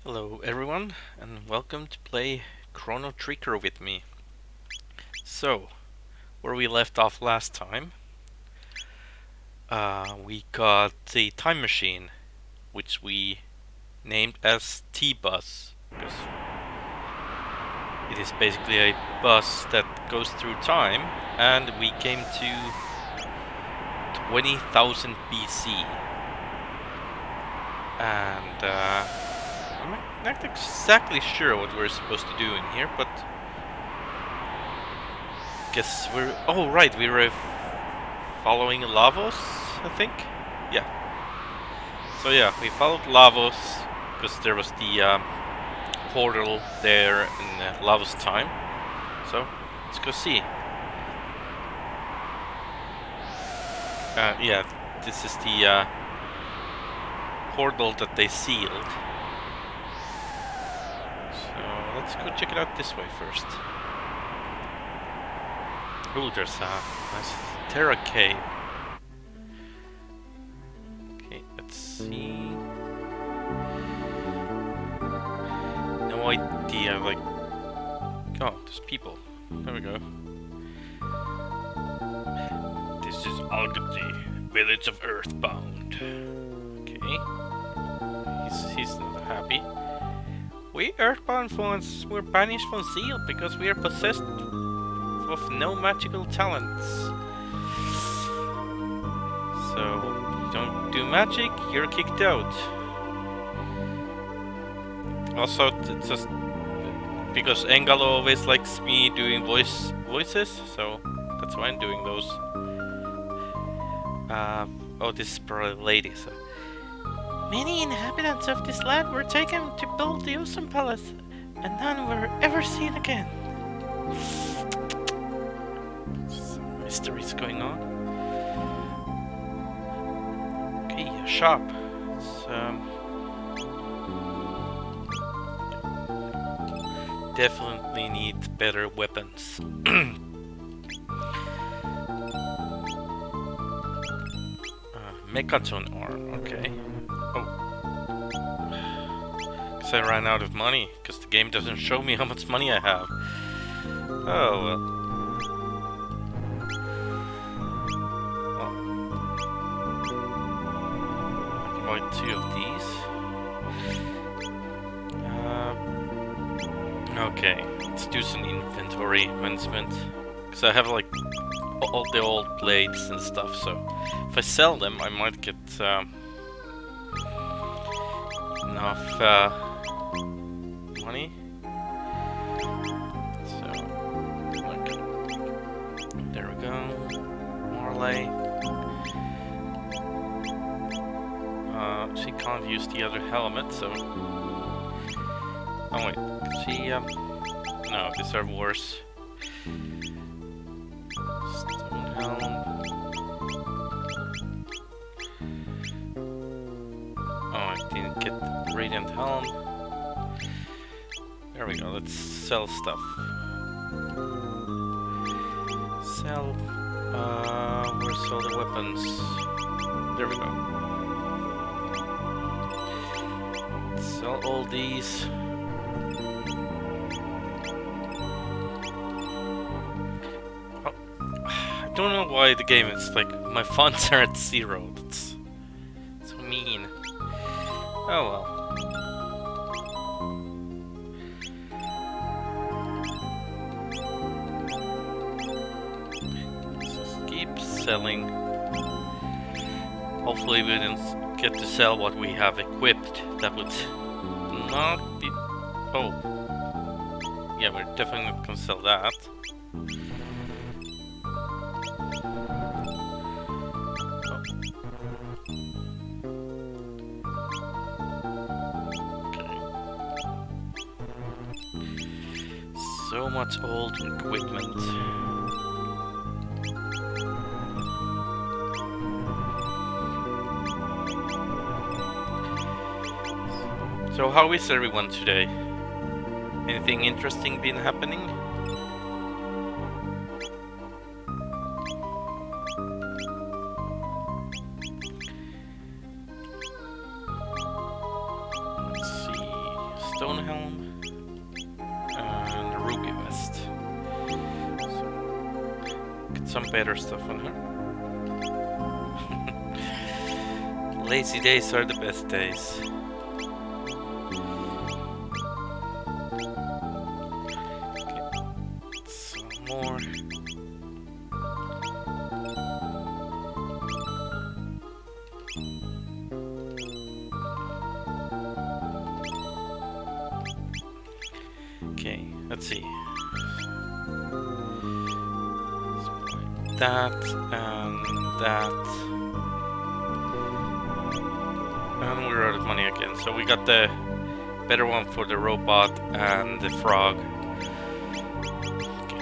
Hello everyone, and welcome to play Chrono Trigger with me. So, where we left off last time, we got the time machine, which we named as T-Bus, because it is basically a bus that goes through time, and we came to 20,000 BC. And I'm not exactly sure what we're supposed to do in here, but guess we're... Oh, right, we were following Lavos, I think? Yeah. So yeah, we followed Lavos, because there was the portal there in Lavos time. So, let's go see. Yeah, this is the portal that they sealed. So, let's go check it out this way first. Ooh, there's a nice Terra cave. Okay, let's see. No idea, like... Oh, there's people. There we go. This is Algapti, village of Earthbound. Okay. He's not happy. We Earthbound ones were banished from Zeal because we are possessed of no magical talents. So, you don't do magic, you're kicked out. Also, it's just because Engalo always likes me doing voices, so that's why I'm doing those. Oh, this is probably a lady, so... Many inhabitants of this land were taken to build the Ocean Palace, and none were ever seen again. Some mysteries going on. Okay, a shop. It's, definitely need better weapons. Mechaton arm, okay. Oh. Guess I ran out of money, because the game doesn't show me how much money I have. Oh well. I can buy 2 of these. Okay, let's do some inventory management. Because I have like all the old blades and stuff, so if I sell them, I might get enough money. So, okay. There we go. Marley. She can't use the other helmet, so... Oh wait, she, no, these are worse. Stone helm. Oh, I didn't get the radiant helm. There we go, let's sell stuff. Sell, where's all the weapons? There we go. Sell all these. I don't know why the game is like my funds are at 0. That's so mean. Oh well. Let's just keep selling. Hopefully we didn't get to sell what we have equipped. That would not be... Oh. Yeah, we're definitely not gonna sell that. So much old equipment. So how is everyone today? Anything interesting been happening? Let's see. stone helm and a ruby vest. So, get some better stuff on her. Lazy days are the best days. Okay, some more. Okay, let's see. That and that. And we're out of money again. So we got the better one for the robot and the frog. Okay.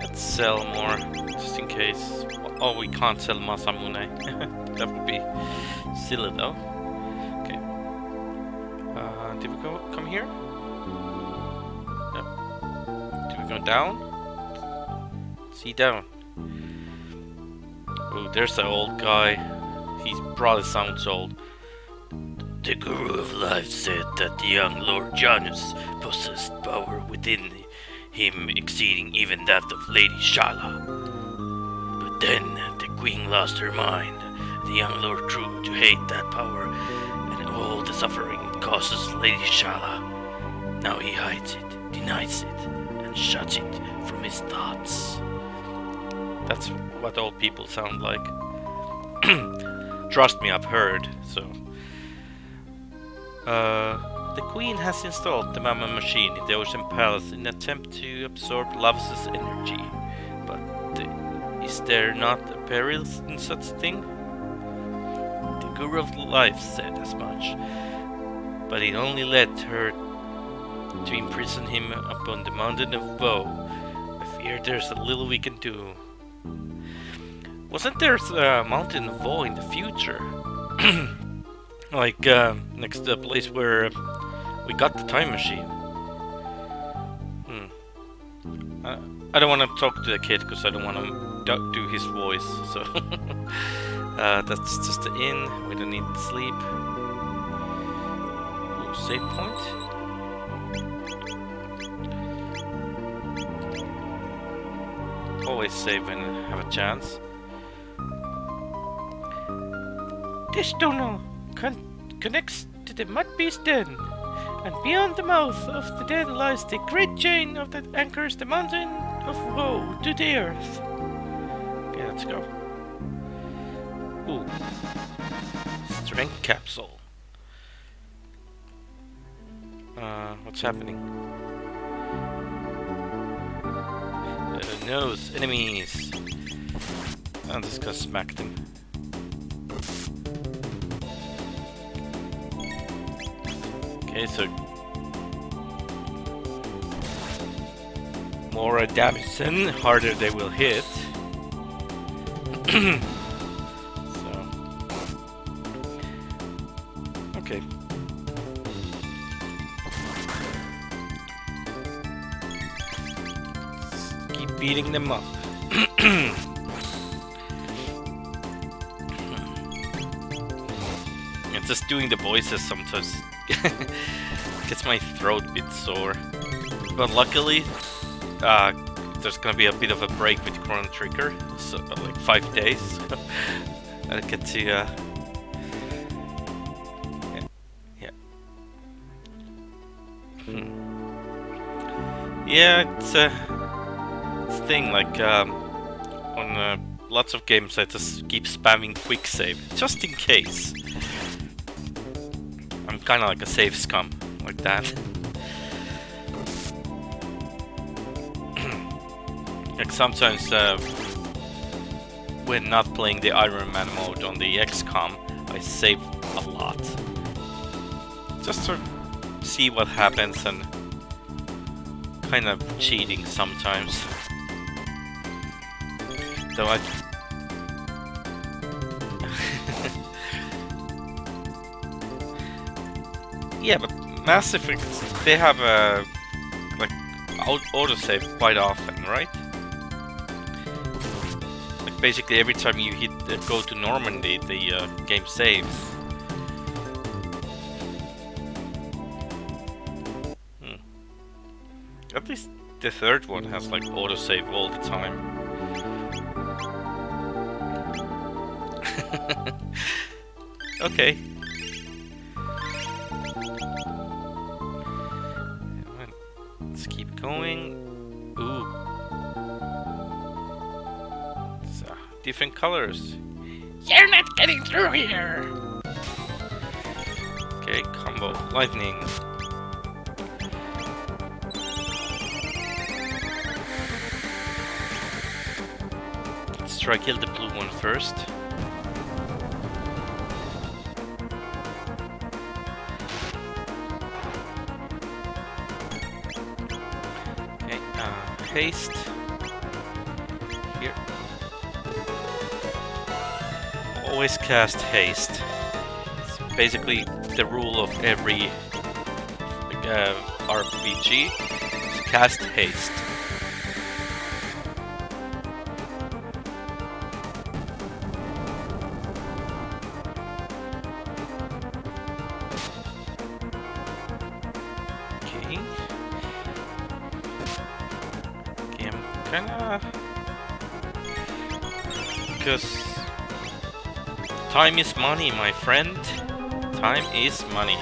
Let's sell more, just in case. Oh, we can't sell Masamune. That would be silly though. Okay. Did we come here? No. Did we go down? See down. Oh, there's that old guy. He probably sounds old. The Guru of Life said that the young Lord Janus possessed power within him exceeding even that of Lady Shala. But then the Queen lost her mind. The young Lord grew to hate that power and all the suffering it causes Lady Shala. Now he hides it, denies it, and shuts it from his thoughts. That's what old people sound like. Trust me, I've heard, so... the Queen has installed the Mama machine in the Ocean Palace in an attempt to absorb Lavos' energy. But is there not a peril in such thing? The Guru of Life said as much, but it only led her to imprison him upon the Mountain of Woe. I fear there's a little we can do. Wasn't there a Mountain of Woe in the future? Like, next to the place where we got the time machine. I don't want to talk to the kid because I don't want to do his voice, so... that's just the inn. We don't need to sleep. Ooh, save point. Always save when I have a chance. This tunnel connects to the Mud Beast Den, and beyond the mouth of the den lies the great chain that anchors the Mountain of Woe to the earth. Okay, let's go. Ooh. Strength capsule. What's happening? Nose, enemies. I'm just gonna smack them. Okay, so more damage then, harder they will hit. So, okay. Keep beating them up. It's just doing the voices sometimes. Gets my throat a bit sore. But luckily, there's gonna be a bit of a break with Chrono Trigger, so like 5 days. I get to yeah. Yeah, it's a thing. Like on lots of games, I just keep spamming quick save just in case. I'm kind of like a save scum, like that. Like sometimes when not playing the Iron Man mode on the XCOM, I save a lot. Just to see what happens, and kind of cheating sometimes. Though I... Yeah, but Mass Effect, they have a autosave quite often, right? Like basically every time you hit go to Normandy, the game saves. At least the third one has like autosave all the time. Okay. Let's keep going. Ooh. So, different colors. You're not getting through here! Okay, combo. Lightning. Let's try kill the blue one first. Haste here. Always cast haste. It's basically the rule of every RPG. It's cast haste. Because time is money, my friend. Time is money.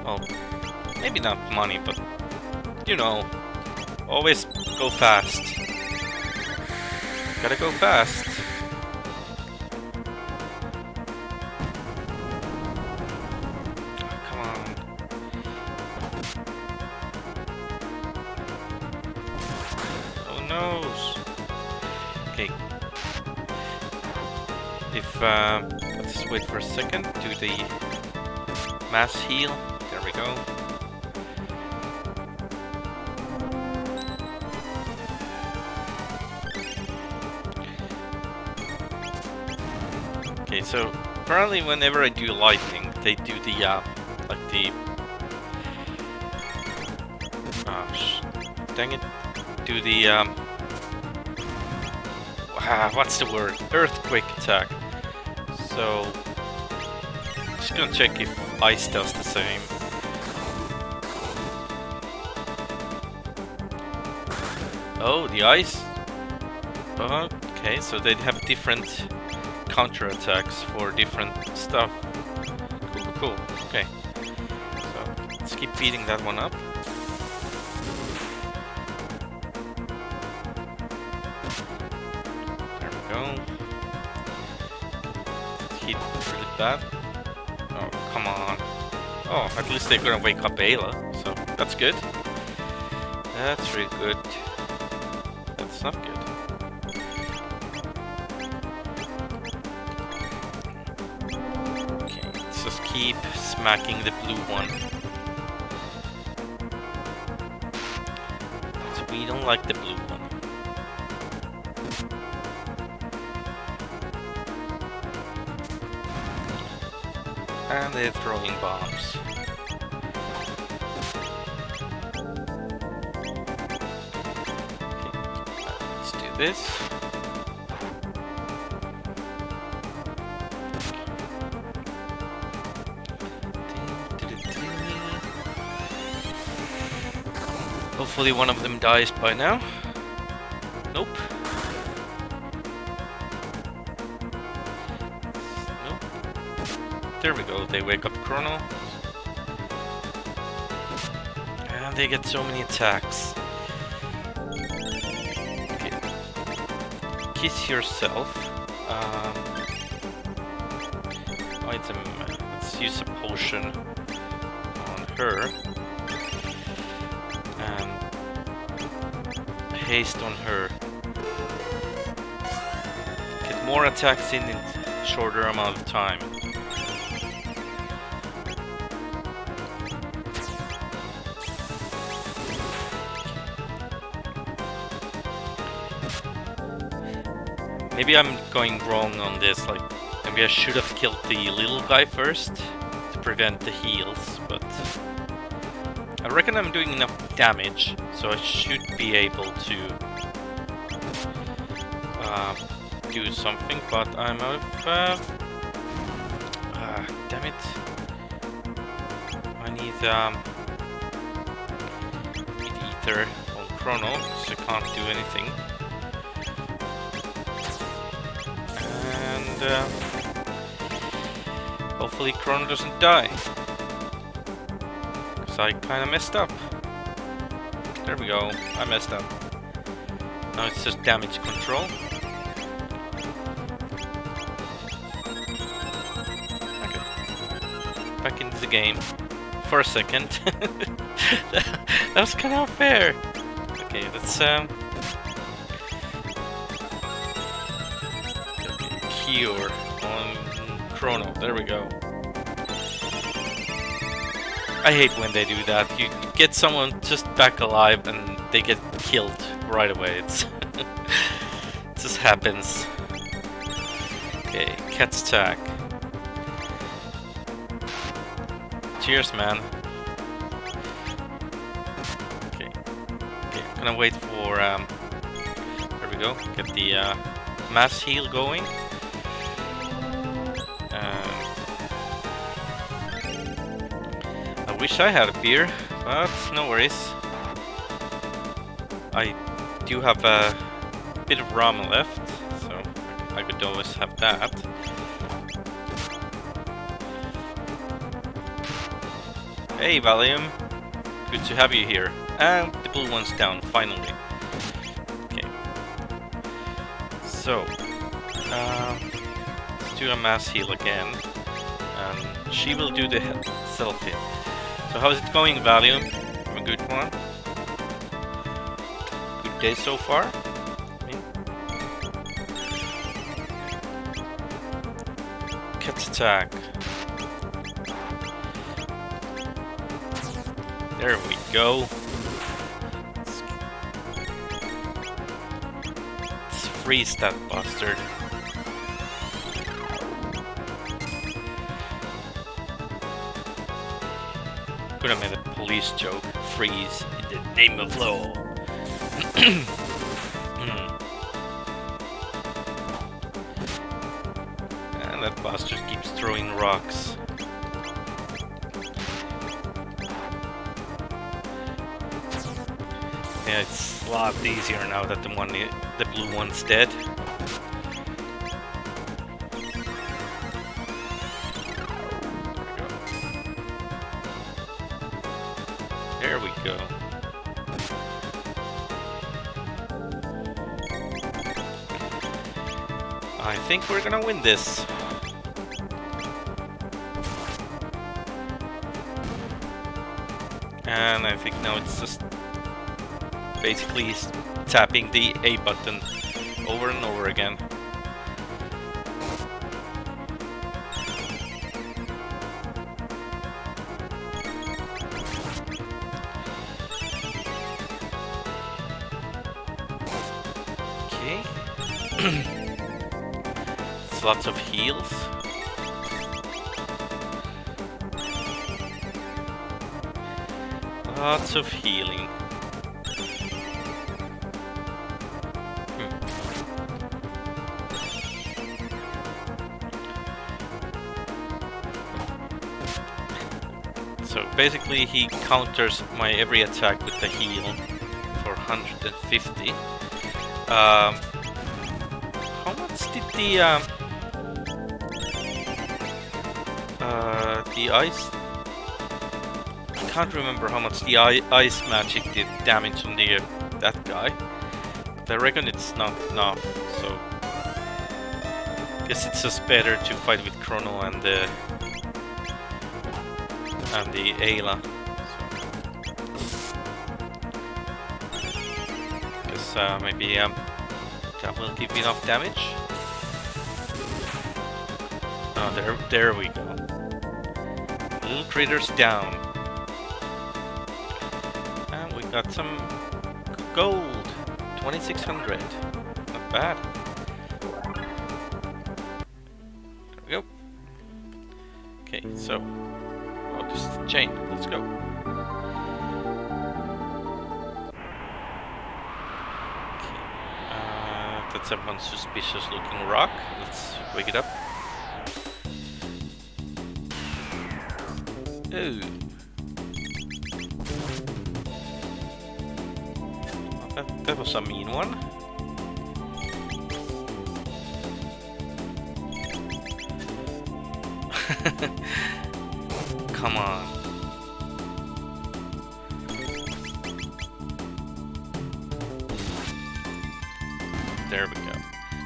Well, maybe not money, but you know, always go fast. Gotta go fast. Let's wait for a second, do the mass heal, there we go. Okay, so apparently whenever I do lightning, they do the, like the... dang it, do the, what's the word? Earthquake attack. So, just gonna check if ice does the same. Oh, the ice? Okay, so they have different counter-attacks for different stuff. Cool, okay. So, let's keep feeding that one up. There we go. Hit really bad. Oh, come on. Oh, at least they're gonna wake up Ayla, so that's good. That's really good. That's not good. Okay, let's just keep smacking the blue one. So we don't like the blue one. And they're throwing bombs. Okay, let's do this. Hopefully one of them dies by now. Nope. There we go, they wake up Chrono. And they get so many attacks. Okay. Kiss yourself. Item. Let's use a potion on her. And haste on her. Get more attacks in a shorter amount of time. Maybe I'm going wrong on this, like, Maybe I should have killed the little guy first to prevent the heals, but I reckon I'm doing enough damage, so I should be able to do something, but I'm out of... damn it. I need ether on Chrono, so I can't do anything. And hopefully Chrono doesn't die. Because I kind of messed up. There we go, I messed up. Now it's just damage control. Okay. Back into the game. For a second. That was kind of unfair. Okay, let's cure on Chrono. There we go. I hate when they do that. You get someone just back alive and they get killed right away. It's it just happens. Okay, cat's attack. Cheers, man. Okay, gonna wait for there we go. Get the mass heal going. I wish I had a beer, but no worries. I do have a bit of ramen left, so I could always have that. Hey Valium, good to have you here. And the blue one's down, finally. Okay. So, let's do a mass heal again. And she will do the self-hit. So how's it going, Valium? Have a good one? Good day so far? Cat's attack. There we go. Let's freeze that bastard. Could have made a police joke. Freeze in the name of law. And that bastard keeps throwing rocks. Yeah, it's a lot easier now that the blue one's dead. There we go. I think we're gonna win this. And I think now it's just basically tapping the A button over and over again. Okay. It's lots of heals. Lots of healing. So basically he counters my every attack with the heal for 150. How much did the ice... I can't remember how much the ice magic did damage on the that guy. But I reckon it's not enough, so... Guess it's just better to fight with Chrono and the Ayla. Guess maybe that will give enough damage. Oh, there we go. Little critters down. And we got some gold. 2600. Not bad. Okay, so oh, this is the chain. Let's go. Okay, that's a one suspicious-looking rock. Let's wake it up. Oh. That was a mean one. Come on. There we go.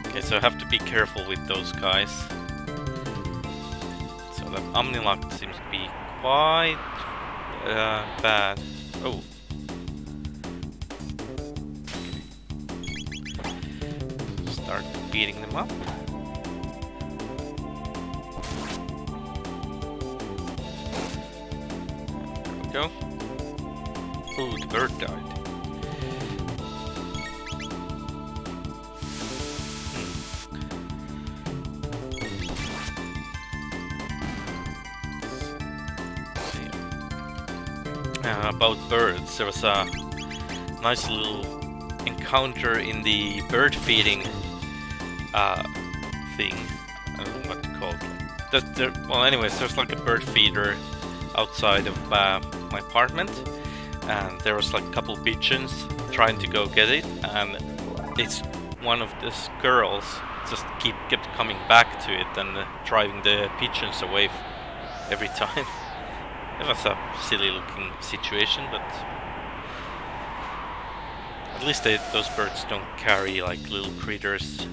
Okay, so I have to be careful with those guys. So that Omnilock seems to be quite bad. Oh. Start beating them up. There we go. Oh, the bird died. About birds, there was a nice little encounter in the bird feeding thing. I don't know what to call it. Well, anyways, there's like a bird feeder outside of my apartment, and there was like a couple pigeons trying to go get it, and it's one of these girls just kept coming back to it and driving the pigeons away every time. It was a silly looking situation, but at least those birds don't carry like little critters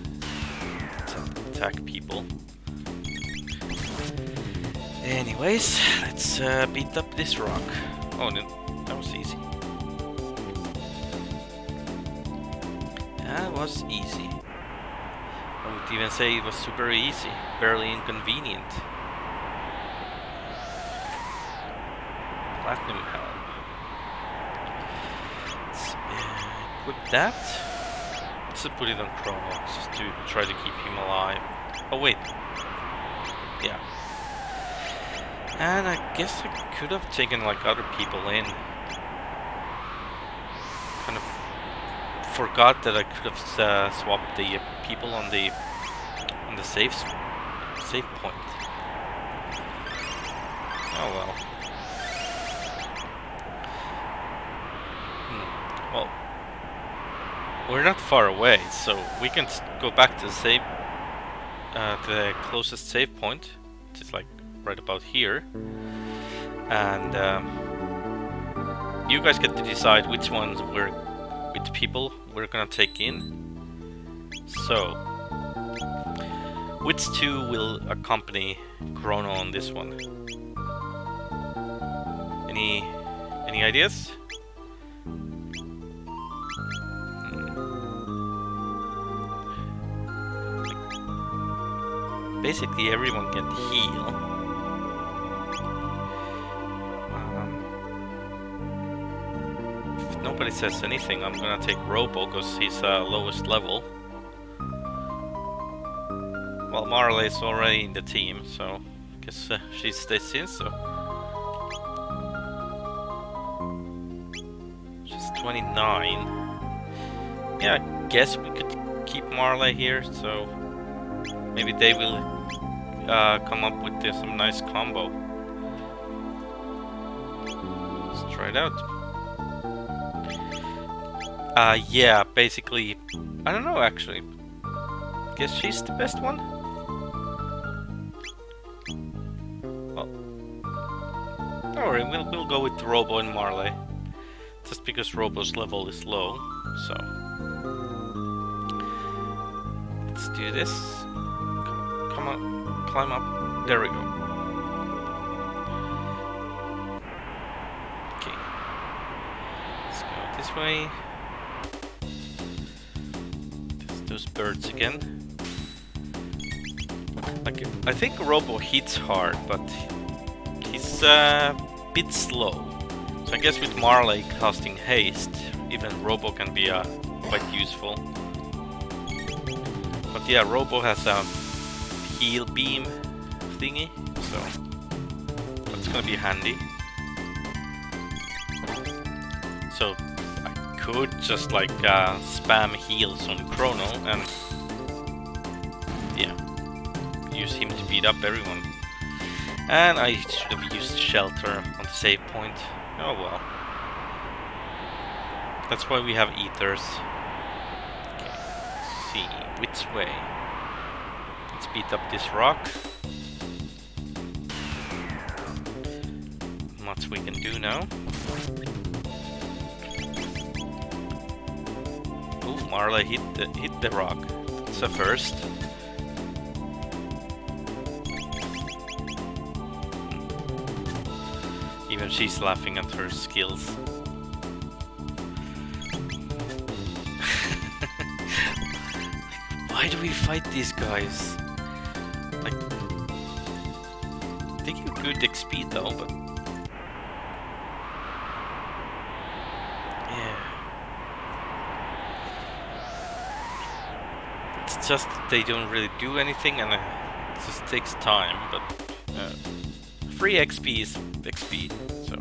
to attack people. Anyways, let's beat up this rock. Oh, no, that was easy. That was easy. I would even say it was super easy, barely inconvenient. Platinum helm. Let's equip that. Let's put it on Chrono just to try to keep him alive. Oh wait. Yeah. And I guess I could have taken like other people in. Kind of forgot that I could have swapped the people on the save point. Oh well. Well, we're not far away, so we can go back to the closest save point, which is like right about here, and you guys get to decide which people we're gonna take in. So, which two will accompany Chrono on this one? Any ideas? Basically, everyone can heal. If nobody says anything, I'm gonna take Robo because he's lowest level. Well, Marley's already in the team, so I guess she stays in. So she's 29. Yeah, I guess we could keep Marley here. So maybe they will come up with some nice combo. Let's try it out. Yeah, basically, I don't know actually. Guess she's the best one? Well, don't worry, we'll go with Robo and Marley. Just because Robo's level is low, so. Let's do this. Come on, climb up. There we go. Okay. Let's go this way. Those birds again. Like, I think Robo hits hard, but he's a bit slow. So I guess with Marley casting haste, even Robo can be quite useful. But yeah, Robo has a heal beam thingy, so That's gonna be handy. So I could just like spam heals on Chrono and yeah, use him to beat up everyone. And I should have used shelter on the save point. Oh well. That's why we have ethers. Okay, let's see which way. Let's beat up this rock. Much we can do now. Oh, Marla hit the rock. That's a first. Even she's laughing at her skills. Why do we fight these guys? Like, they give good XP though, but yeah, it's just that they don't really do anything, and it just takes time. But free XP is XP. So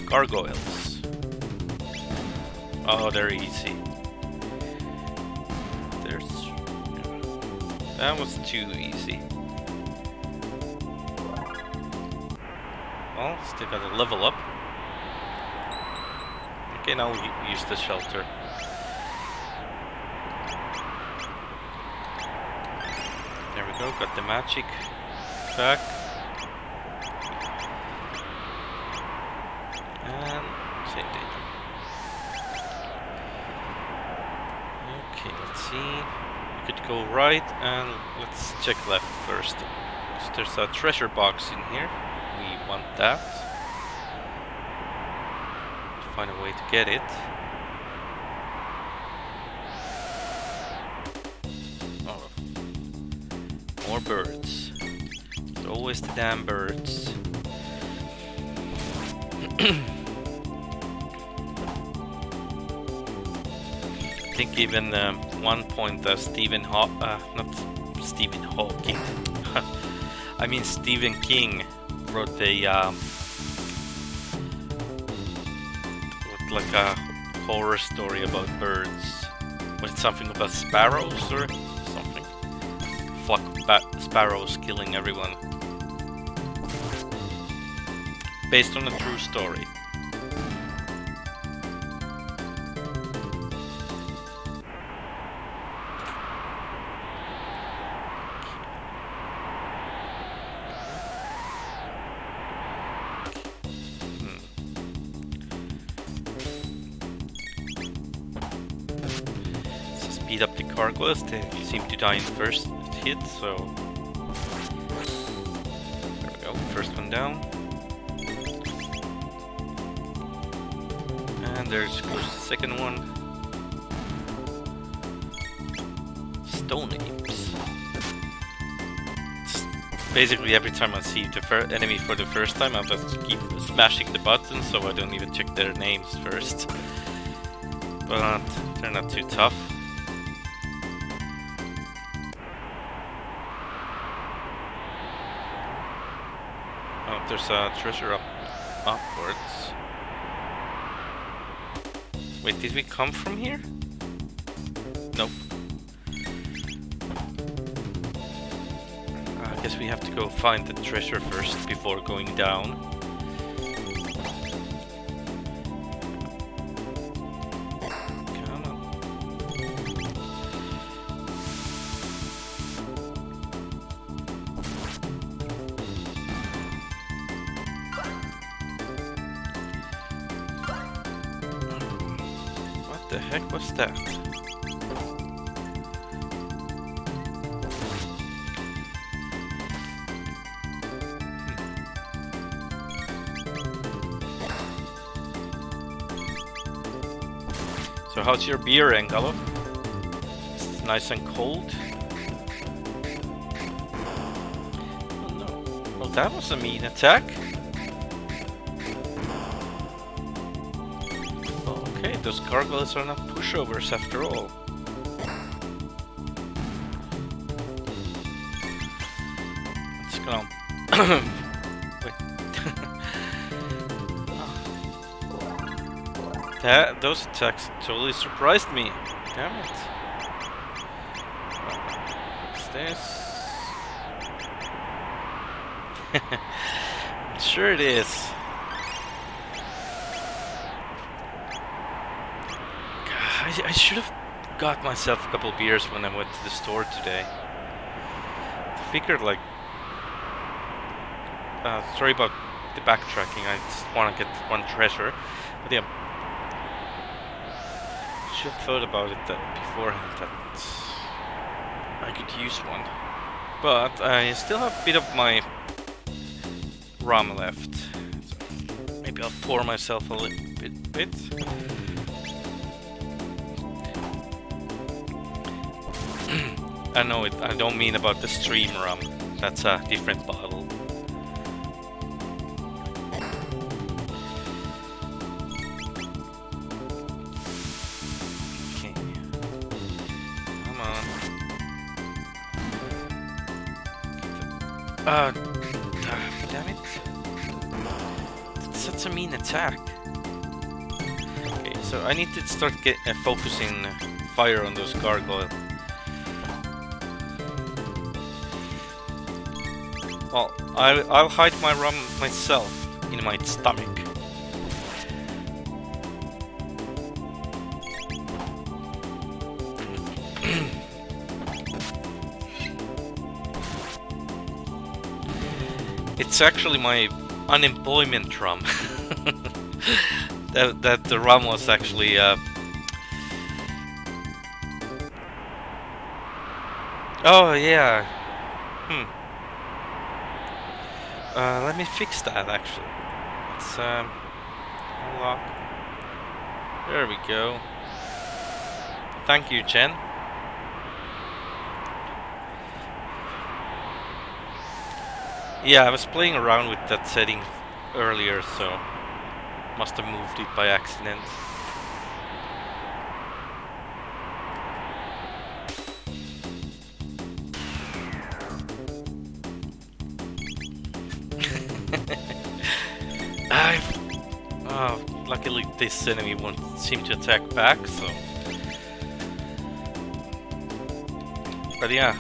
gargoyles. Oh, they're easy. That was too easy. Well, still gotta level up. Okay, now we use the shelter. There we go, got the magic back. And same data. Okay, let's see. Could go right, and let's check left first. So there's a treasure box in here. We want that. To find a way to get it. Oh, more birds. There's always the damn birds. I think even one point not Stephen Hawking. I mean Stephen King wrote like a horror story about birds. Was it something about sparrows or something? Flock of sparrows killing everyone. Based on a true story. Beat up the gargoyles, they seem to die in first hit, so there we go, first one down. And there's goes the second one. Stone apes. Basically every time I see the enemy for the first time, I'll just keep smashing the buttons so I don't even check their names first. But they're not too tough. There's a treasure upwards. Wait, did we come from here? Nope. I guess we have to go find the treasure first before going down. Come on. What the heck was that? So how's your beer, Engalo? It's nice and cold. Oh no. Oh, that was a mean attack. Okay, those gargoyles are not pushovers after all. Let's go. Wait, Those attacks totally surprised me. Damn it. What's this? Sure it is. I should have got myself a couple of beers when I went to the store today. I figured, like, sorry about the backtracking. I just want to get one treasure, but yeah, should have thought about it beforehand that I could use one. But I still have a bit of my rum left, so maybe I'll pour myself a little bit. I know it. I don't mean about the stream rum. That's a different bottle. Okay. Come on. Damn it. That's such a mean attack. Okay, so I need to start focusing fire on those gargoyles. Well, I'll hide my rum myself in my stomach. It's actually my unemployment rum. that the rum was actually oh yeah. Let me fix that actually. Let's unlock. There we go. Thank you, Jen. Yeah, I was playing around with that setting earlier, so must have moved it by accident. Luckily this enemy won't seem to attack back, so... But yeah,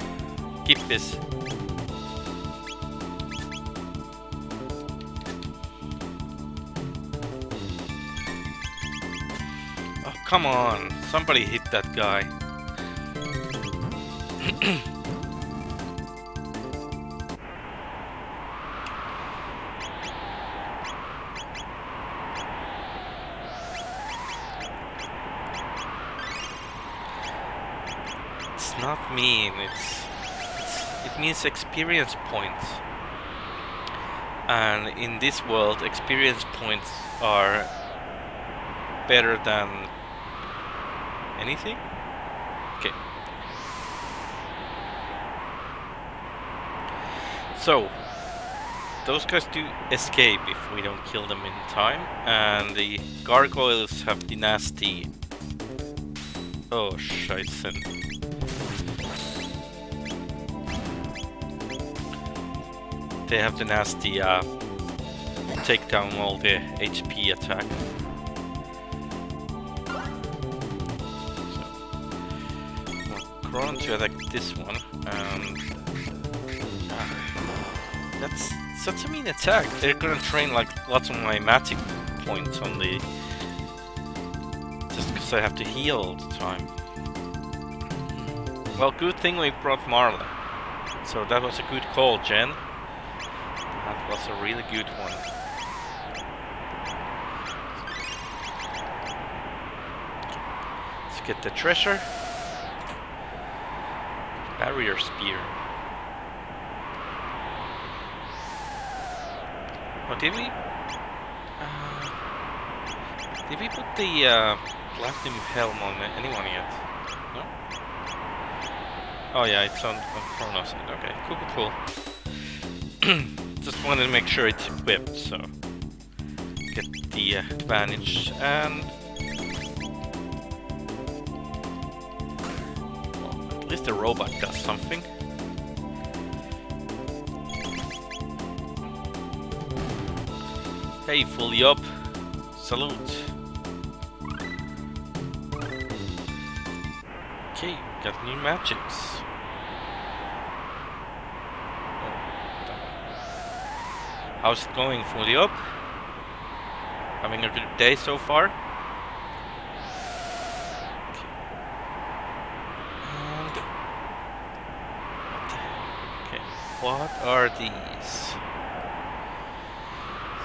keep this. Oh, come on! Somebody hit that guy. Not mean, it means experience points, and in this world experience points are better than anything. Okay, so those guys do escape if we don't kill them in time, and the gargoyles have the nasty... Oh, scheisse. They have the nasty take down all the HP attack. So, Chrono to attack this one, and that's such a mean attack. They're gonna train like lots of my magic points on the... just because I have to heal all the time. Well, good thing we brought Marla. So that was a good call, Jen. That was a really good one. Let's get the treasure. Barrier spear. Oh, did we? Did we put the platinum helm on anyone yet? No? Oh yeah, it's on Chrono side. Okay, cool. Just wanted to make sure it's equipped, so get the advantage. And well, at least the robot does something. Hey, fully up. Salute. Okay, got new magics. Oh, how's it going, fully up? Having a good day so far? Okay, what are these?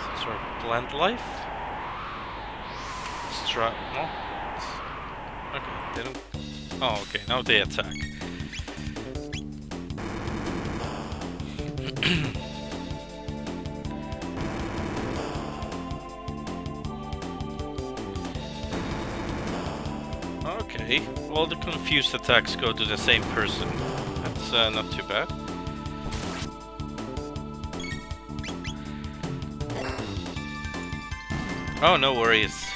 Some sort of plant life? No? Okay, they don't... Oh, okay, now they attack. Okay, all the confused attacks go to the same person. That's not too bad. Oh, no worries.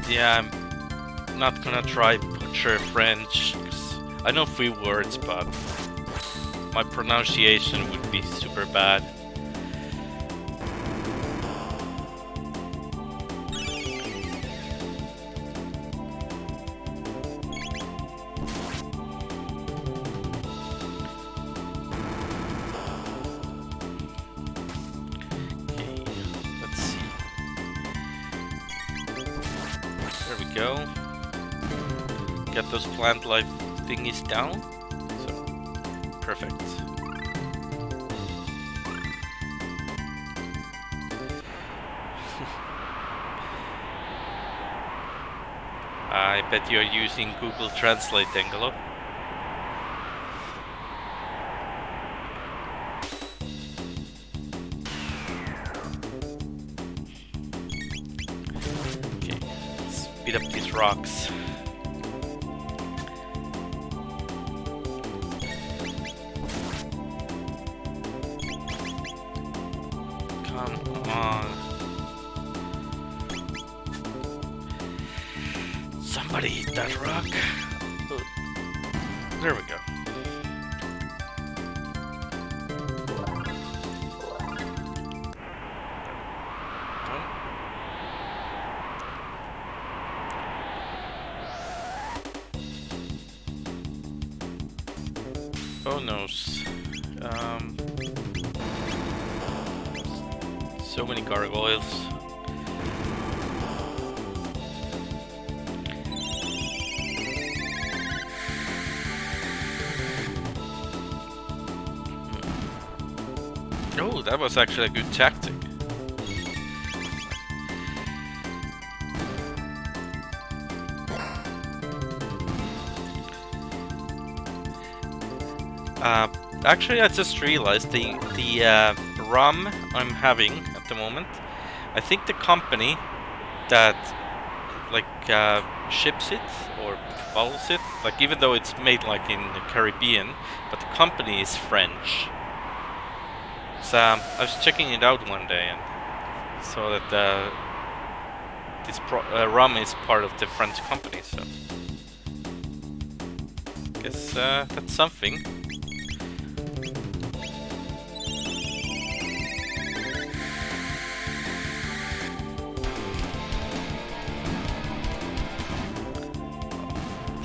Yeah, I'm not gonna try butcher French, 'cause I know 3 words, but my pronunciation would be super bad. Go. Get those plant life thingies down. So, perfect. I bet you're using Google Translate, Angelo. Beat up these rocks. Come on. Somebody eat that rock. Oh. There we go. Oh no. So many gargoyles. Oh, that was actually a good tactic. Actually, I just realized the rum I'm having at the moment. I think the company that ships it or bottles it, like even though it's made like in the Caribbean, but the company is French. So I was checking it out one day and saw that this rum is part of the French company. So I guess that's something.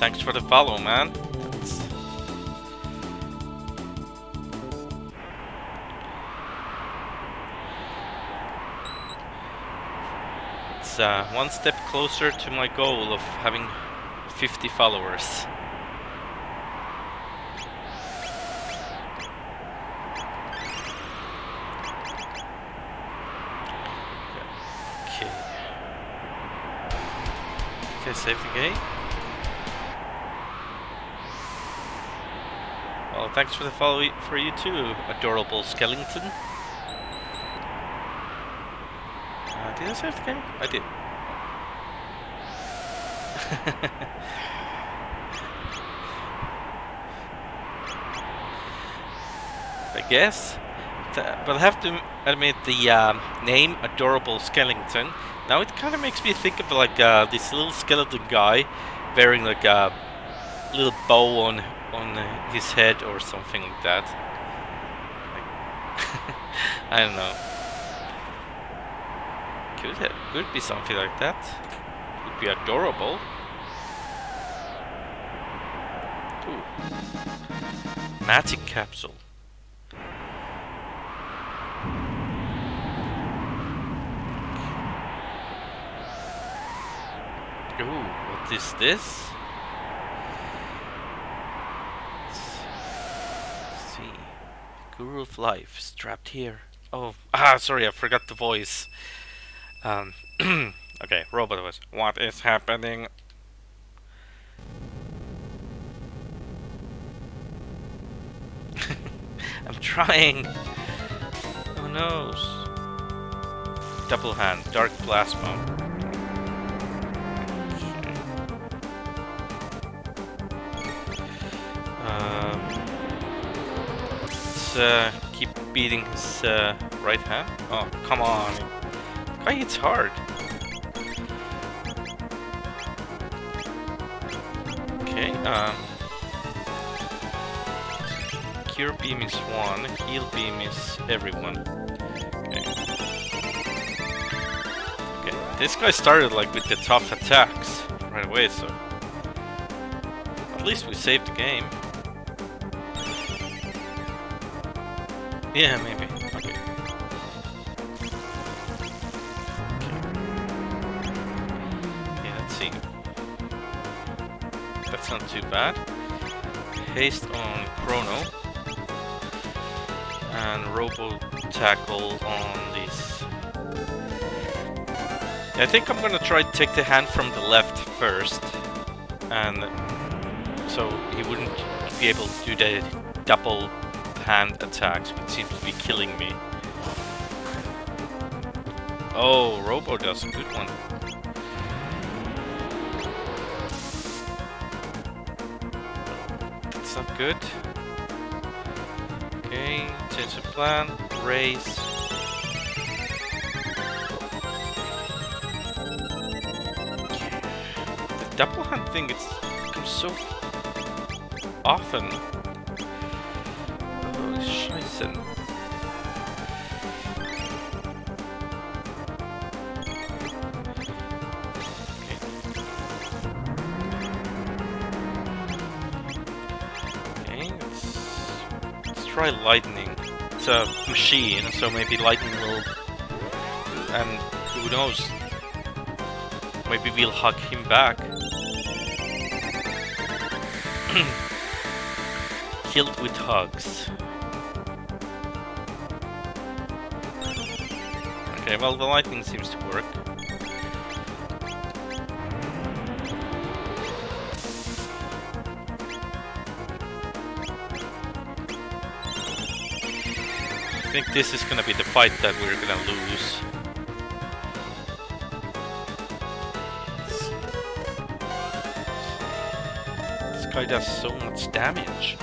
Thanks for the follow, man. It's one step closer to my goal of having 50 followers. Okay. Okay, save the game. Well, thanks for the follow for you too, adorable skeleton. Did I save the game? I did. I guess. But I have to admit the name Adorable Skellington Now it kind of makes me think of like this little skeleton guy wearing like a little bow on his head or something like that. Like, I don't know. Could be something like that. Would be adorable. Ooh. Magic capsule. Ooh, what is this? Let's see. Guru of Life, strapped here. Oh, sorry, I forgot the voice. Okay, robot voice. What is happening? I'm trying. Who knows? Double hand, dark plasma. Let's keep beating his right hand. Oh, come on. This guy hits hard. Okay, Cure Beam is one, Heal Beam is everyone. Okay. Okay, this guy started like with the tough attacks right away, so at least we saved the game. Yeah, maybe. Okay. Okay, let's see. That's not too bad. Haste on Chrono. And Robo Tackle on this. I think I'm gonna try to take the hand from the left first. And so he wouldn't be able to do the double hand attacks, which seems to be killing me. Oh, Robo does a good one. That's not good. Okay, change of plan, raise. The double hand thing, it comes so often. Oh, Scheiße. Try lightning. It's a machine, so maybe lightning will... And who knows? Maybe we'll hug him back. Killed with hugs. Okay, well, the lightning seems to work. I think this is gonna be the fight that we're gonna lose. This guy does so much damage.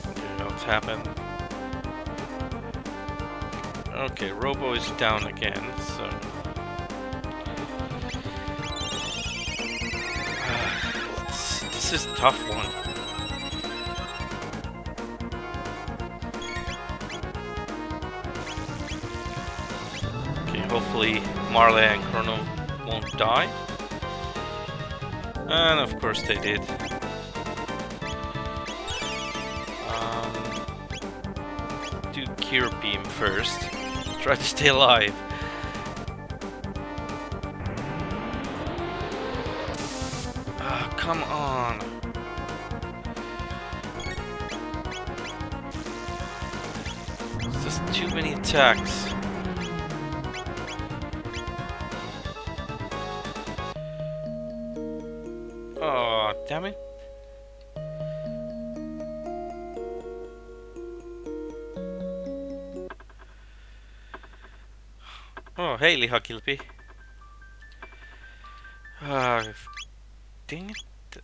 Okay, what's happened? Okay, Robo is down again, so... This is a tough one. Hopefully Marley and Chrono won't die. And of course they did. Do Cure Beam first. Try to stay alive. Oh, come on. It's just too many attacks. Oh, damn it. Oh, hey, Lihakilpi. Dang it.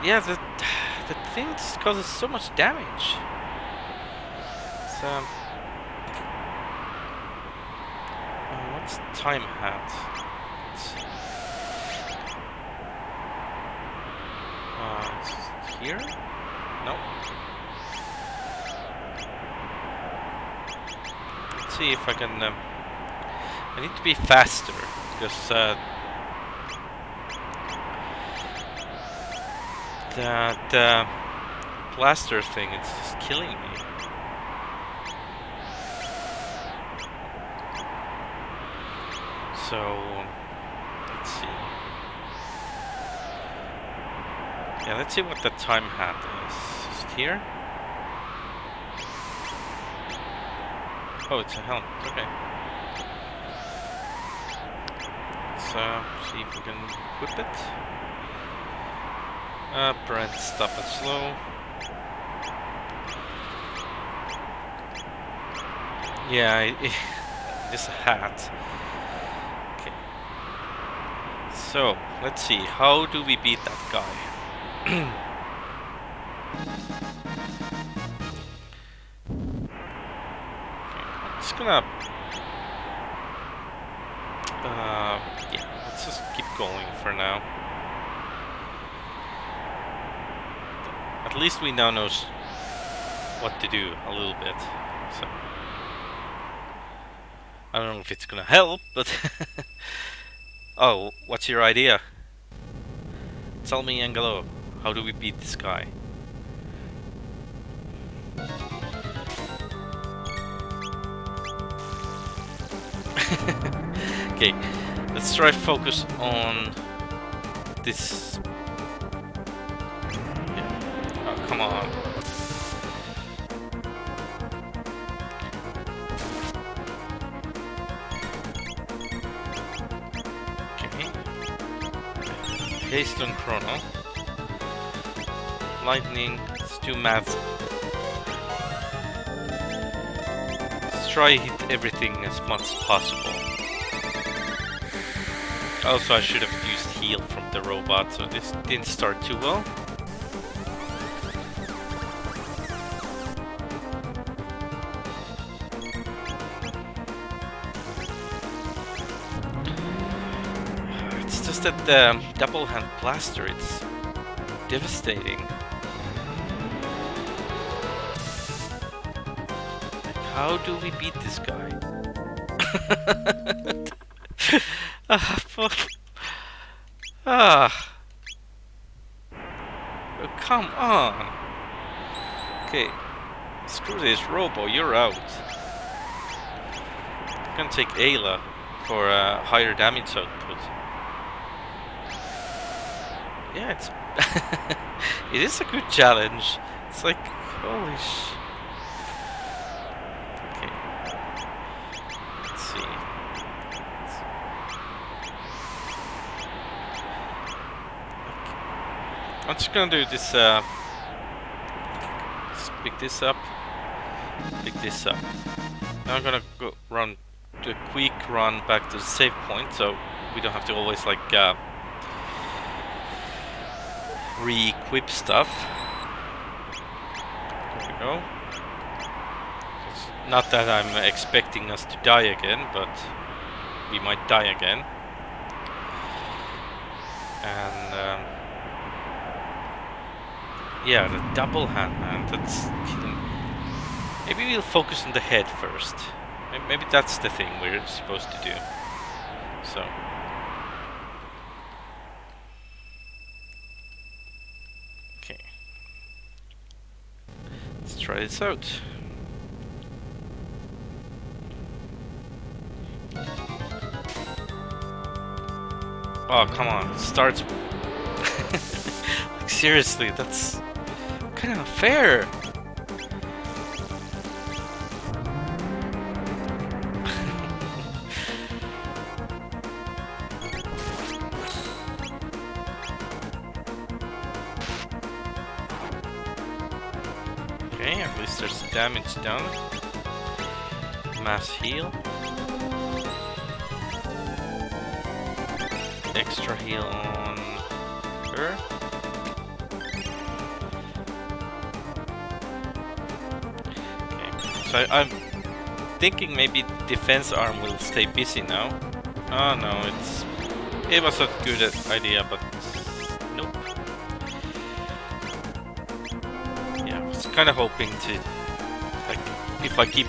Yeah, the thing causes so much damage. what's time hat? It's here? No. Let's see if I can. I need to be faster because that blaster thing, it's just killing me. So, let's see. Yeah, let's see what the time hat is. Is it here? Oh, it's a helmet. Okay. Let's see if we can equip it. Brent, stop and slow. Yeah, it's a hat. Okay. So, let's see. How do we beat that guy? I'm just gonna... yeah, let's just keep going for now. At least we now know what to do a little bit. So I don't know if it's gonna help, but oh, what's your idea? Tell me, Angelo, how do we beat this guy? Okay, let's try to focus on this. Yeah. Oh, come on. Haste on Chrono. Lightning. Let's do math. Let's try hit everything as much as possible. Also, I should have used heal from the robot, so this didn't start too well. It's just that the double hand blaster, it's devastating. Like, how do we beat this guy? Oh, come on. Okay, screw this, Robo, you're out. I'm gonna take Ayla for a higher damage output. Yeah, it's it is a good challenge. It's like, holy sh... Okay. Let's see. I'm just gonna do this, let's pick this up. Pick this up. Now I'm gonna go run, do a quick run back to the save point, so we don't have to always, like, re-equip stuff. There we go. It's not that I'm expecting us to die again, but we might die again. And yeah, the double hand, man, that's killing. Maybe we'll focus on the head first. Maybe that's the thing we're supposed to do. So. Let's try this out. Oh, come on. It starts... like, seriously, that's kind of unfair. Okay, at least there's damage done. Mass heal. Extra heal on her. Okay, So I'm thinking maybe the defense arm will stay busy now. Oh no, it was a good idea, but nope. Yeah, I was kind of hoping to, like, if I keep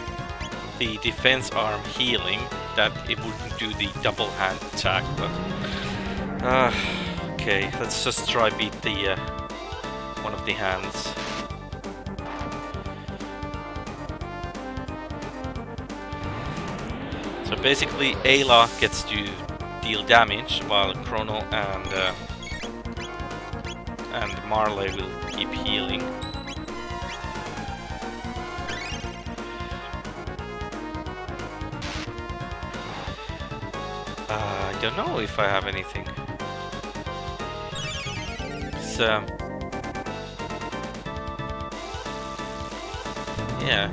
the defense arm healing, that it wouldn't do the double hand attack, but okay, let's just try beat the one of the hands. So basically Ayla gets to deal damage while Chrono and Marley will keep healing. I don't know if I have anything. Yeah.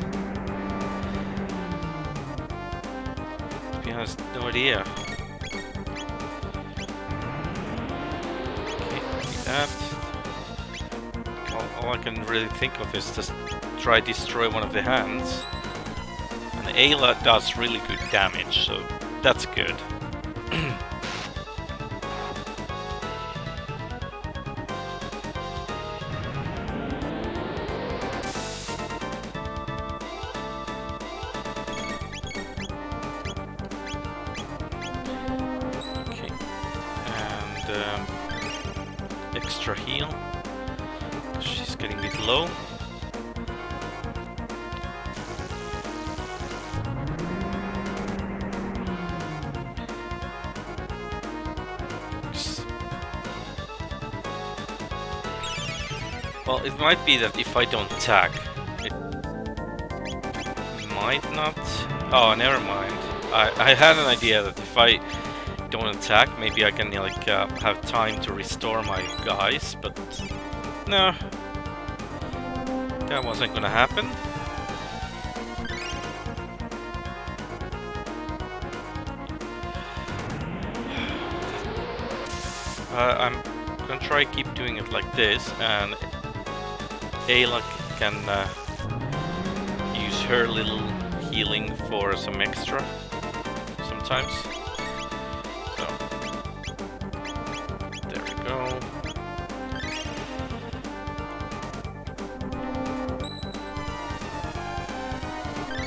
To be honest, no idea. Okay, that. All I can really think of is just try destroy one of the hands. And Ayla does really good damage, so that's good. Extra heal. She's getting a bit low. Well, it might be that if I don't attack, it might not. Oh, never mind. I had an idea that if I don't attack, maybe I can like have time to restore my guys, but no, that wasn't gonna happen. I'm gonna try keep doing it like this, and Ayla can use her little healing for some extra sometimes.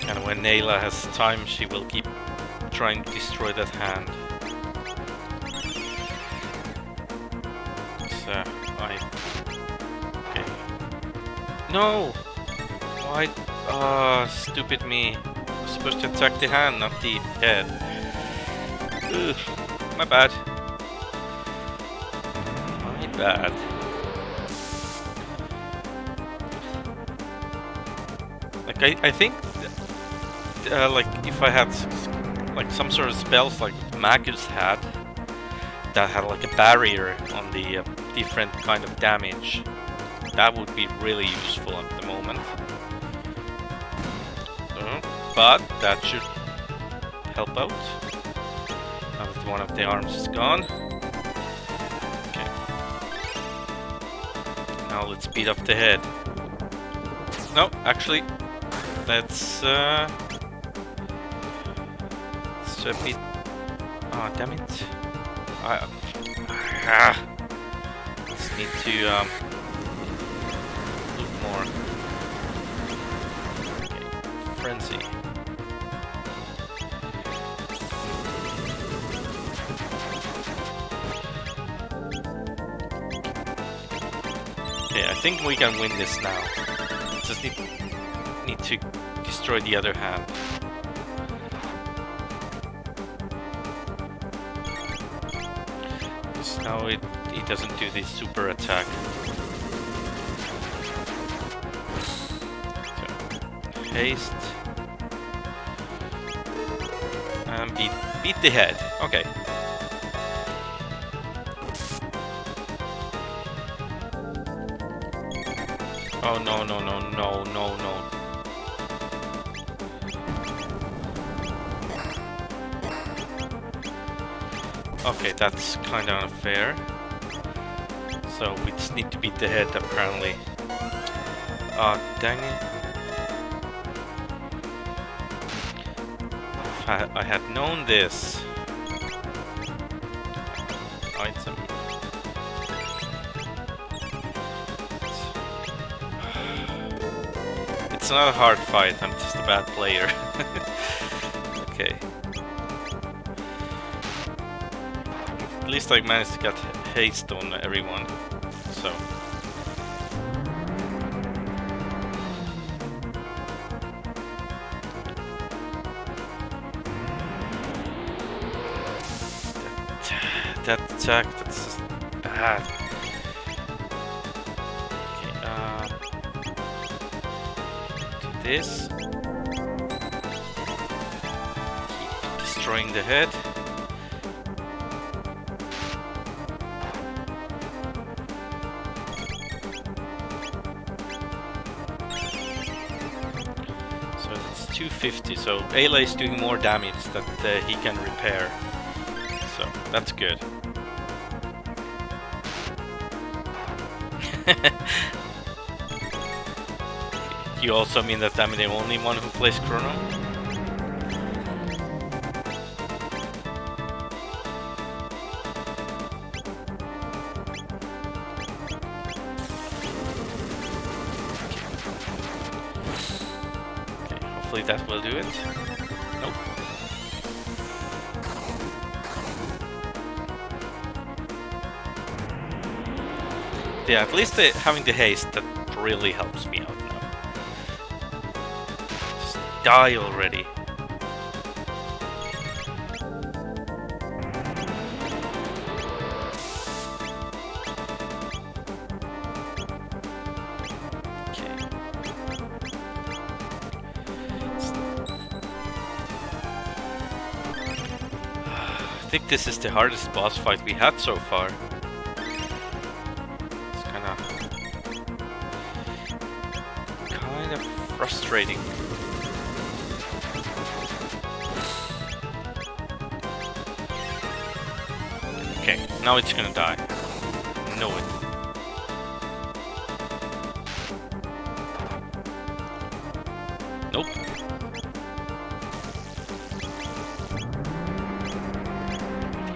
And when Ayla has time, she will keep trying to destroy that hand. So, okay. No! Why? Ah, stupid me. I was supposed to attack the hand, not the head. Ugh, my bad. My bad. Like, I think like if I had like some sort of spells like Magus had that had like a barrier on the different kind of damage, that would be really useful at the moment. But that should help out. Now that one of the arms is gone. Okay. Now let's beat up the head. No, actually, let's beat. Oh, damn it! Just need to look more. Okay, frenzy. Okay, I think we can win this now. Just need to destroy the other hand. Now it doesn't do the super attack. So, haste. And beat the head. Okay. Oh no no no no no no. Okay, that's kind of unfair. So we just need to beat the head, apparently. Oh, dang it. I had known this item. It's not a hard fight, I'm just a bad player. Okay. At least I managed to get haste on everyone, so... That attack, that's just bad. Okay, do this. Keep destroying the head. So that's 250, so Ayla is doing more damage that he can repair. So that's good. You also mean that I'm the only one who plays Chrono? Okay, hopefully that will do it. Nope. Yeah, at least having the haste, that really helps me out now. Just die already. Okay. I think this is the hardest boss fight we had so far. Frustrating. Okay, now it's gonna die. Know it. Nope.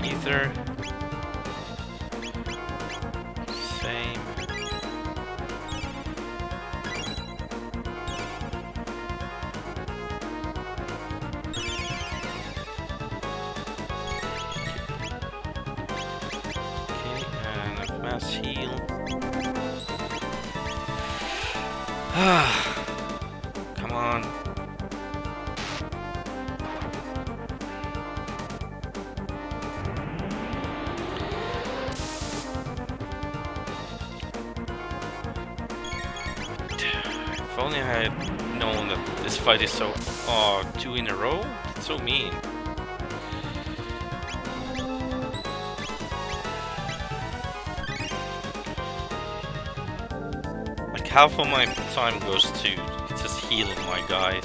Ether. Same. Heal. Come on. If only I had known that this fight is so... Oh, 2 in a row? That's so mean. Half of my time goes to just healing my guys.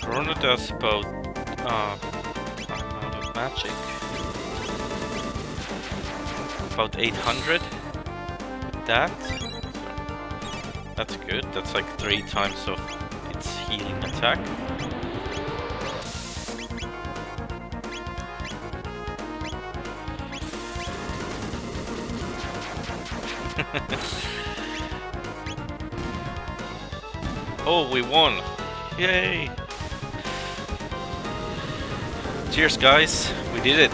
Chrono does about amount of magic. About 800 with that. So that's good. That's like 3 times of its healing attack. Oh, we won! Yay! Cheers, guys! We did it!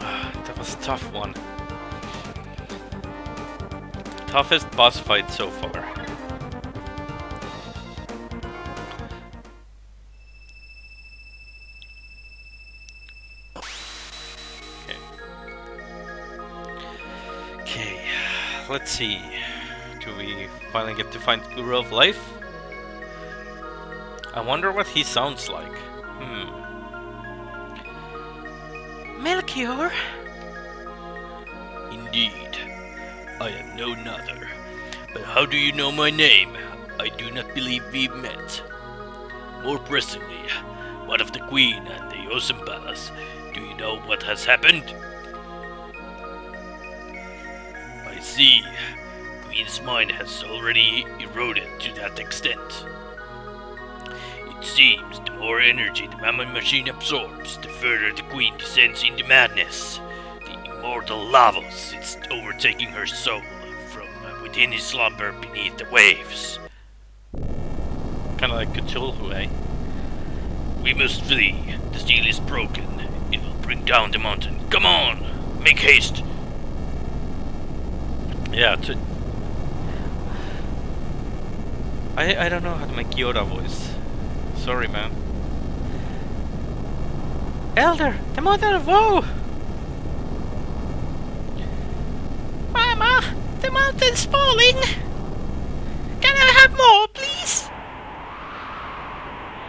That was a tough one. Toughest boss fight so far. Okay, let's see. Do we finally get to find Guru of Life? I wonder what he sounds like. Melchior? Indeed, I am no other. But how do you know my name? I do not believe we've met. More pressingly, what of the Queen and the Ocean Palace? Do you know what has happened? I see. Queen's mind has already eroded to that extent. It seems the more energy the Mammon machine absorbs, the further the Queen descends into madness. The immortal Lavos is overtaking her soul from within his slumber beneath the waves. Kinda like Cthulhu, eh? We must flee. The seal is broken. It will bring down the mountain. Come on! Make haste! Yeah, I don't know how to make Yoda voice. Sorry, man. Elder, the mother of woe! Mama, the mountain's falling! Can I have more, please?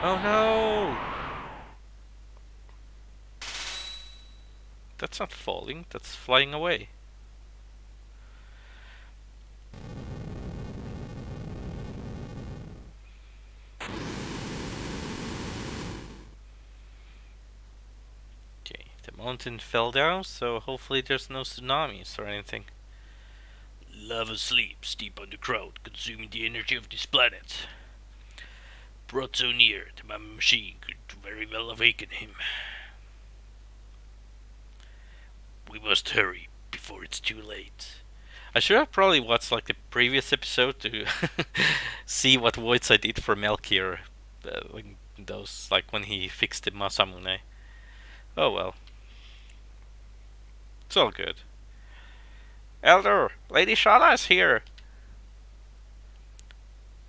Oh no! That's not falling, that's flying away. Okay, the mountain fell down, so hopefully there's no tsunamis or anything. Lava sleeps deep underground, consuming the energy of this planet. Brought so near, the Mammon machine could very well awaken him. We must hurry before it's too late. I should have probably watched like the previous episode to see what voice I did for Melchior. Like those, like when he fixed the Masamune. Oh well. It's all good. Elder, Lady Shala is here.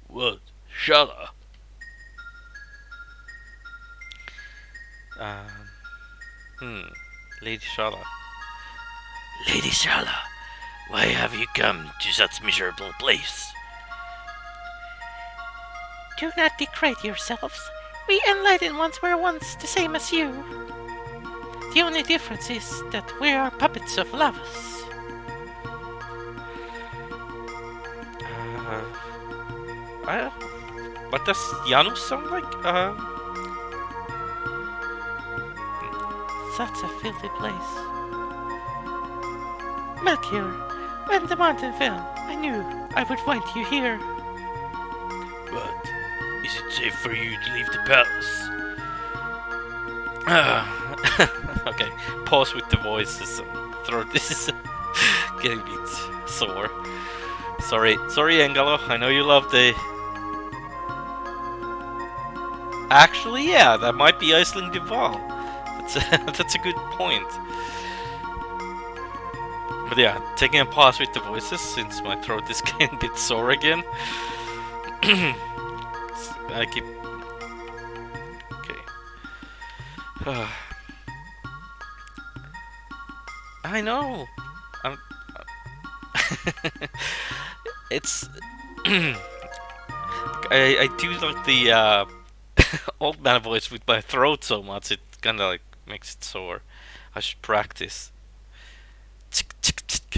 What? Shala? Lady Shala. Lady Shala, why have you come to such miserable place? Do not degrade yourselves. We enlightened ones were once the same as you. The only difference is that we are puppets of Lavos. What does Janus sound like? Such a filthy place. Melchior, when the mountain fell, I knew I would find you here. But is it safe for you to leave the palace? Okay, pause with the voices. Throat is getting a bit sore. Sorry, Engalo. I know you love the. Actually, yeah, that might be Iceland Duval. That's a good point. But yeah, taking a pause with the voices since my throat is getting a bit sore again. I keep. Okay. I know. It's. I do like the old man voice with my throat so much it kind of like makes it sore. I should practice.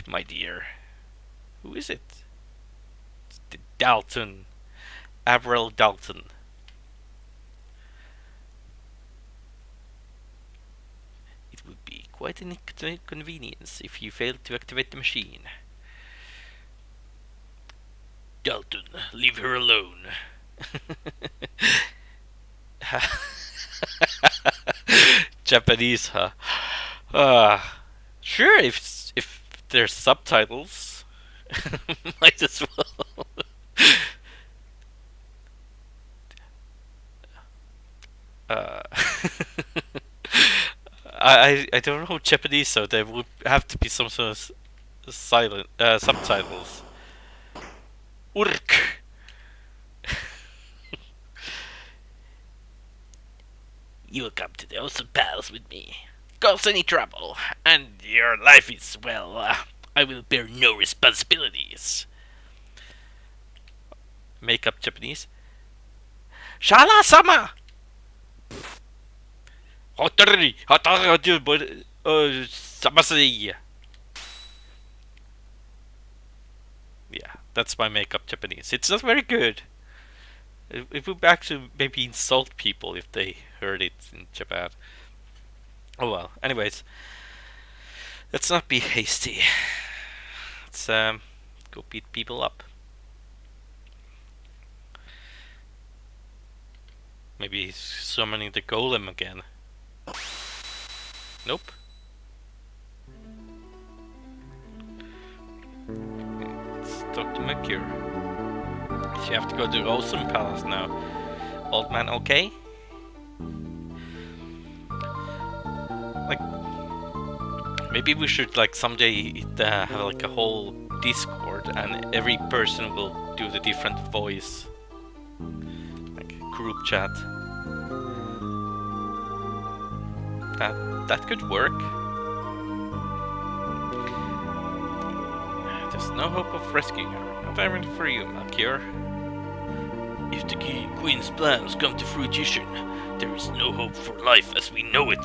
My dear. Who is it? It's the Dalton. Avril Dalton. It would be quite an inconvenience if you failed to activate the machine. Dalton, leave her alone. Japanese, huh? Sure, if there's subtitles, might as well. I don't know Japanese, so there would have to be some sort of silent subtitles. Urk. You will come to the Ocean Palace with me. Cause any trouble, and your life is, well, I will bear no responsibilities. Make up Japanese. Shala-sama! Samase! Yeah, that's my makeup Japanese. It's not very good. It would actually maybe insult people if they heard it in Japan. Oh well. Anyways, let's not be hasty. Let's go beat people up. Maybe he's summoning the golem again. Nope. Let's talk to Mercure. You have to go to Awesome Palace now. Old man, okay? Like, maybe we should like someday have like a whole Discord, and every person will do the different voice, like group chat. That could work. There's no hope of rescuing her. Not even for you, Melchior. If the Queen's plans come to fruition, there is no hope for life as we know it.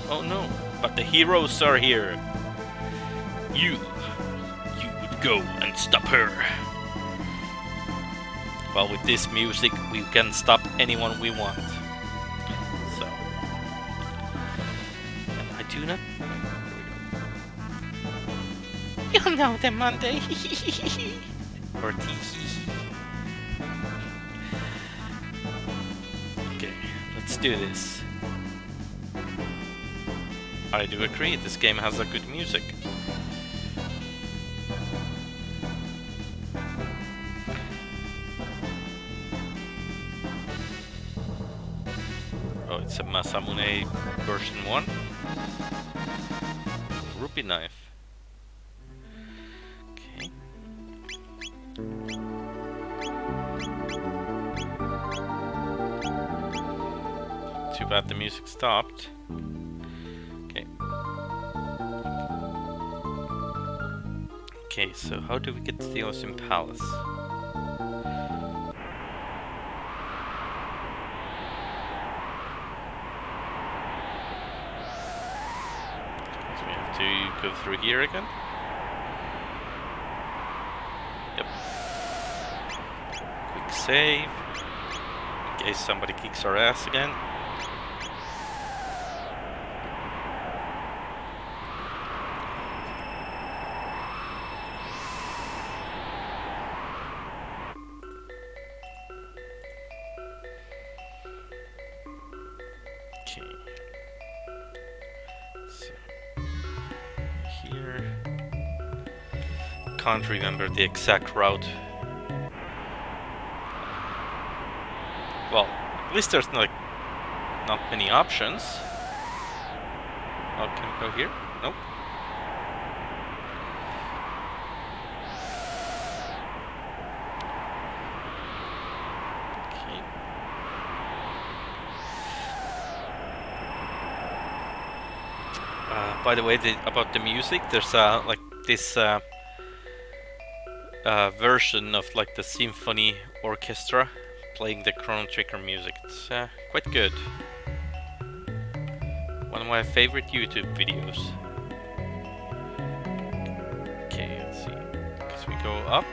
Oh no, but the heroes are here. You would go and stop her. Well, with this music, we can stop anyone we want. So, and I do not. You know them, Monday. Or tee. Okay, let's do this. I do agree, this game has a good music. Oh, it's a Masamune version 1. Rupee knife. Okay. Too bad the music stopped. Okay. Okay, so how do we get to the Awesome Palace? So we have to go through here again? Yep. Quick save. In case somebody kicks our ass again. Can't remember the exact route. Well, at least there's not many options. Oh, can we go here? Nope. Okay. By the way, about the music, there's like this version of like the symphony orchestra playing the Chrono Trigger music. It's quite good. One of my favorite YouTube videos. Okay, let's see. Because we go up.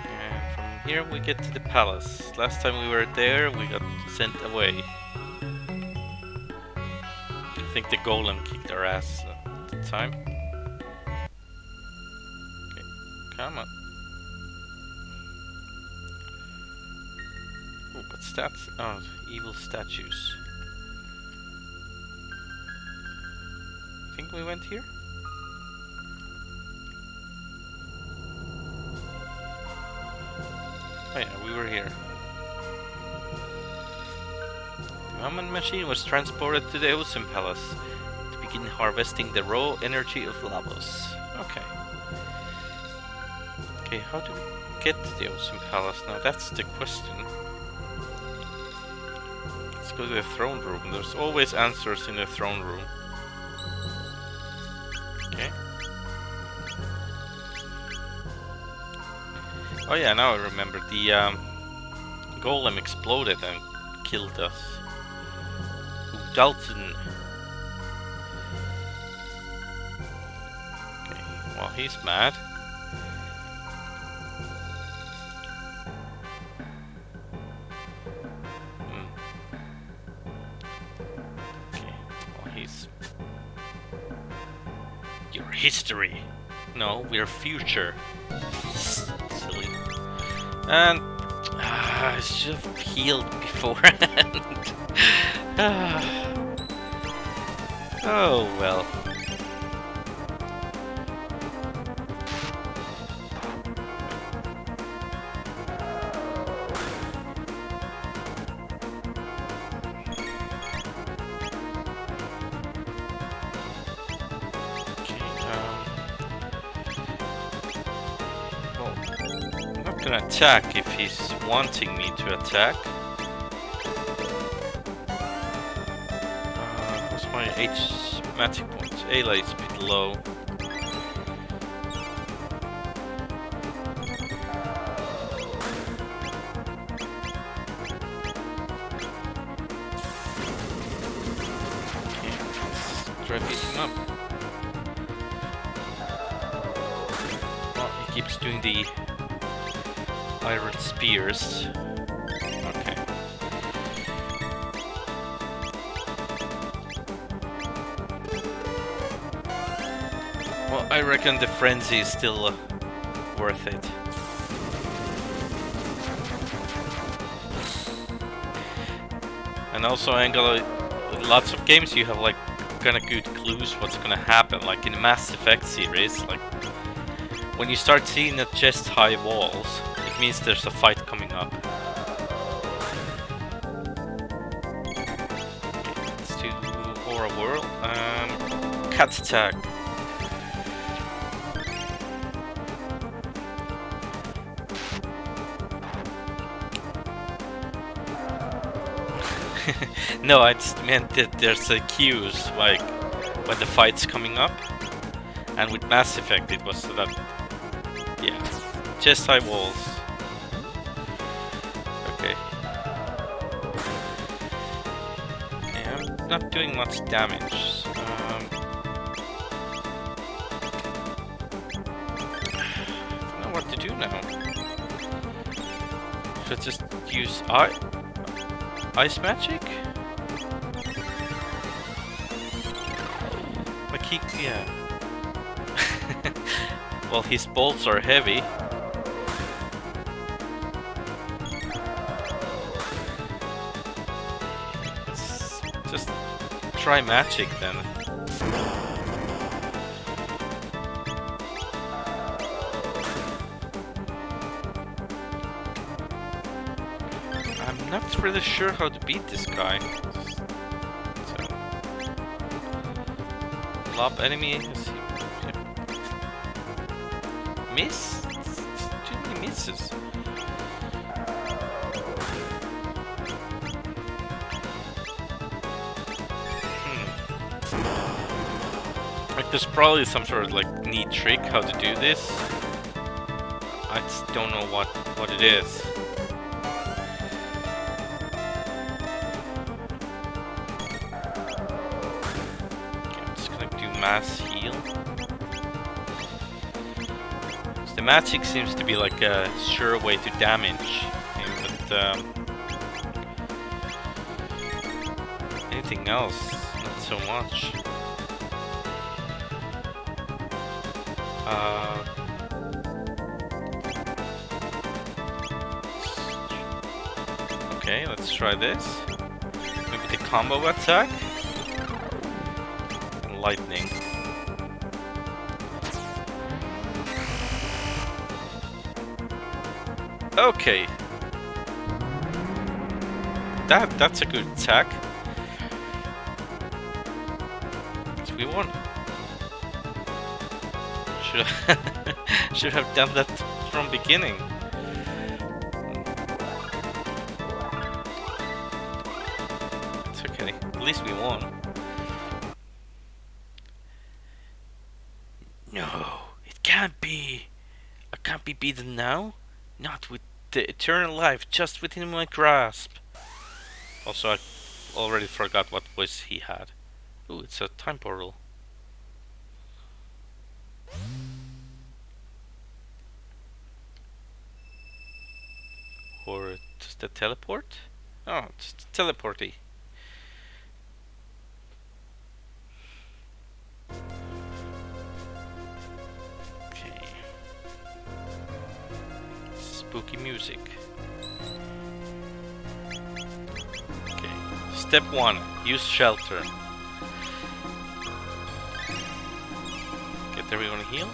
And from here we get to the palace. Last time we were there, we got sent away. I think the golem kicked our ass at the time. Okay, come on. Oh, what's that? Oh, evil statues. I think we went here? Oh yeah, we were here. The Mammon machine was transported to the Awesome Palace to begin harvesting the raw energy of Lavos. Okay. Okay, how do we get to the Awesome Palace now? That's the question. Let's go to the throne room. There's always answers in the throne room. Okay. Oh yeah, now I remember. The golem exploded and killed us. Ooh, Dalton. Okay, well he's mad. Okay, well he's... Your history. No, we're future. Silly. And I should have healed beforehand. Oh well. I'm not gonna attack if he's wanting me to attack. What's my H magic points? Ayla is a bit low. Okay, let's try beating him up. Well, he keeps doing the iron spears. Okay. Well, I reckon the frenzy is still worth it. And also, Angela, in lots of games you have like kind of good clues what's gonna happen. Like in the Mass Effect series, like when you start seeing the chest-high walls, it means there's a fight coming up. Okay, let's do Aura Whirl. Cat Attack. No, I just meant that there's a cues, like when the fight's coming up. And with Mass Effect it was so that, yeah, chest-high walls. Okay. Yeah, I'm not doing much damage. I don't know what to do now. Should I just use ice magic? Like he, yeah. Well, his bolts are heavy. Let's just try magic then. I'm not really sure how to beat this guy. So, lob enemy. Miss? Too many misses. Like there's probably some sort of like neat trick how to do this. I just don't know what it is. Okay, I'm just gonna do mass heal. The magic seems to be like a sure way to damage him, but anything else, not so much. Okay, let's try this. Maybe the combo attack and lightning. Okay. That's a good attack. So we won. Should have done that from beginning. It's okay. At least we won. No, it can't be. I can't be beaten now. Not with the eternal life just within my grasp. Also, I already forgot what voice he had. Ooh, it's a time portal. Or just a teleport? Oh, just a teleporty. Okay. Spooky music. Okay. Step 1. Use shelter. Get everyone healed.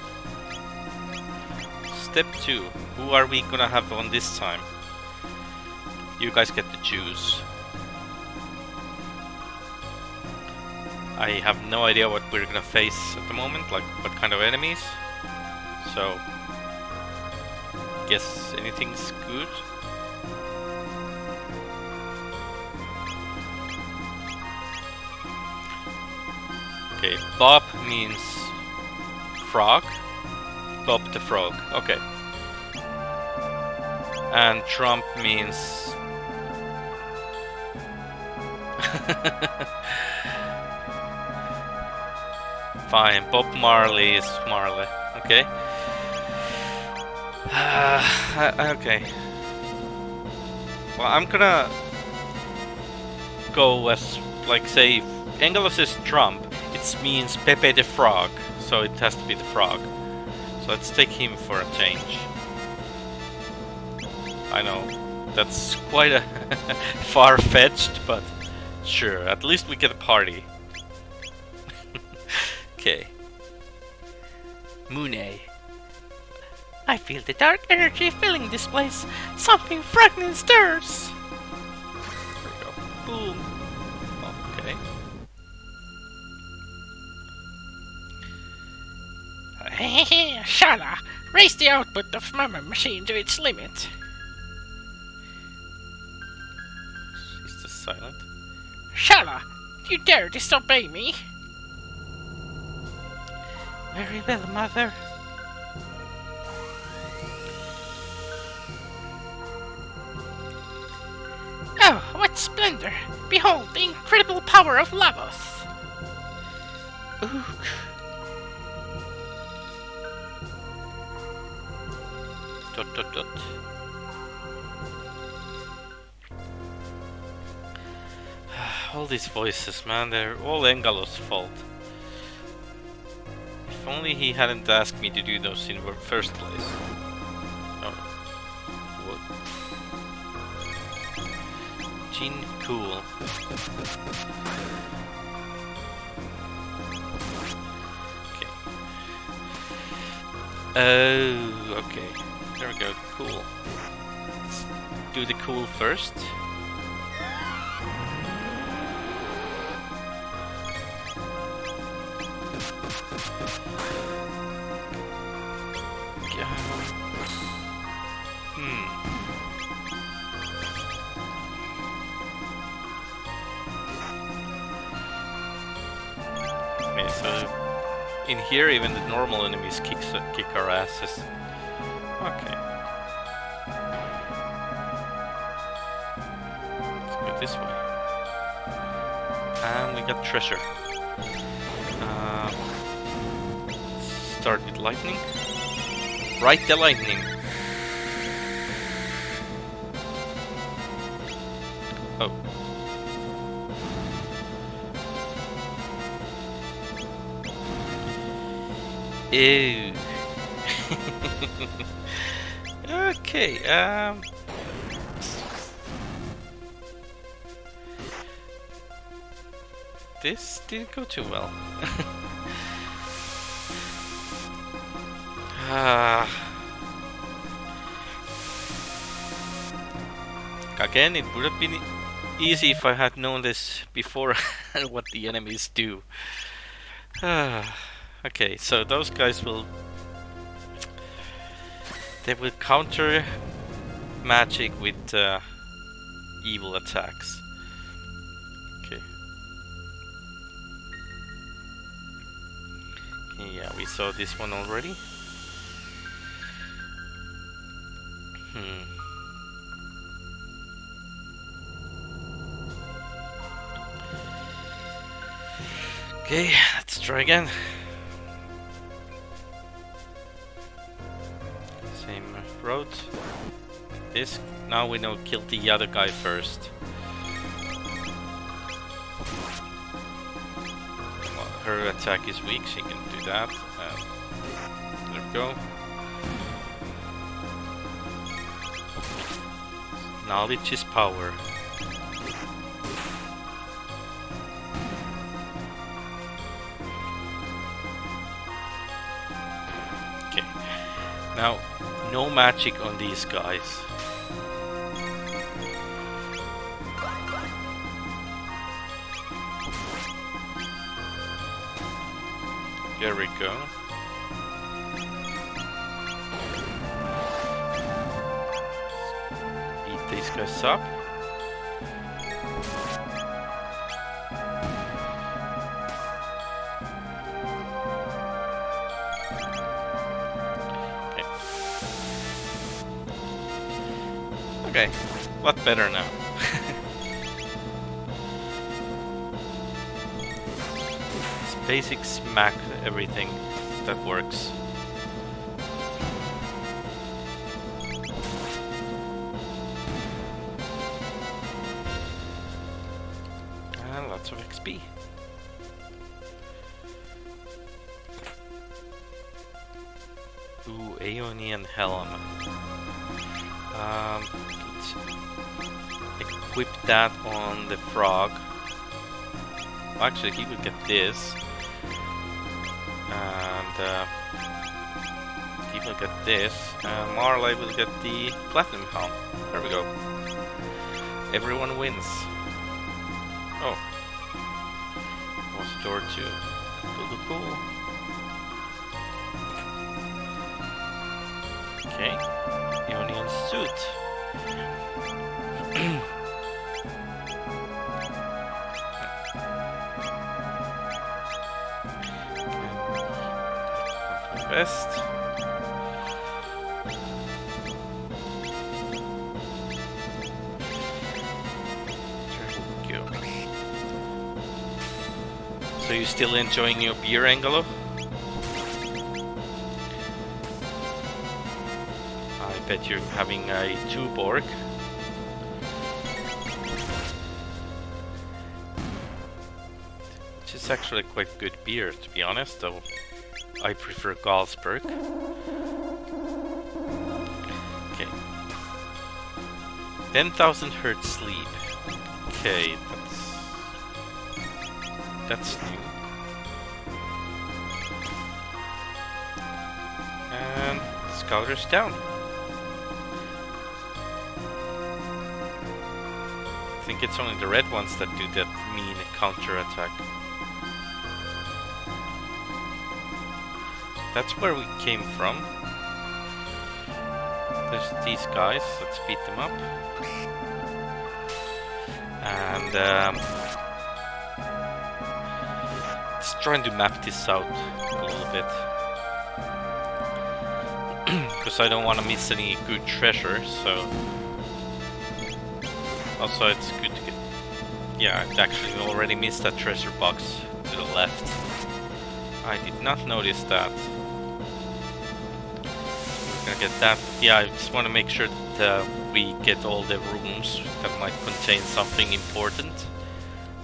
Step 2. Who are we gonna have on this time? You guys get to choose. I have no idea what we're gonna face at the moment, like what kind of enemies. So, guess anything's good. Okay, Bob means frog. Bob the frog, okay. And Trump means... Fine, Bob Marley is Marley, okay. Okay. Well, I'm gonna go as, like, say, Engelos is Trump. It means Pepe the Frog, so it has to be the frog. So let's take him for a change. I know, that's quite a far-fetched, but sure, at least we get a party. Okay. Moonay. I feel the dark energy filling this place. Something frightening stirs. There we go. Boom. Okay. Shala, raise the output of Mama Machine to its limit. He's just silent. Shala, you dare disobey me? Very well, Mother. Oh, what splendor! Behold the incredible power of Lavos! Ook. Dot dot dot. All these voices, man, they're all Engelos' fault. If only he hadn't asked me to do those in the first place. Oh. What? Gene Cool. Okay. Oh, okay. There we go, cool. Let's do the cool first. Okay, so in here even the normal enemies kick our asses. Okay. Let's go this way. And we got treasure. Start with lightning. Right the lightning. Oh. Ew. Okay, this didn't go too well. Again, it would have been easy if I had known this before what the enemies do. Okay, so those guys will... They will counter magic with evil attacks. Okay. Yeah, we saw this one already. Okay, let's try again. Same road. This. Now we know kill the other guy first. Well, her attack is weak, she can do that. There we go. Knowledge is power. Okay. Now, no magic on these guys. There we go. Beat these guys up. Okay, a lot better now. It's basic smack everything that works. And lots of XP. Ooh, Aeonian Helm. Let's equip that on the frog. Well, actually, he would get this. And he will get this. And Marley will get the platinum helm. There we go. Everyone wins. Oh. Was door 2. Cool. Okay. Ionian suit. Best. There we go. So you still enjoying your beer, Angelo? I bet you're having a Tuborg. Which is actually quite good beer, to be honest, though I prefer Galsberg. Okay. 10,000 hertz sleep. Okay, that's new. And Scouters down. I think it's only the red ones that do that mean counter attack. That's where we came from. There's these guys. Let's beat them up. And let's try and map this out a little bit. Because I don't want to miss any good treasure, so... Also, it's good to get... Yeah, I actually already missed that treasure box to the left. I did not notice that. We're gonna get that. Yeah, I just want to make sure that we get all the rooms that might contain something important.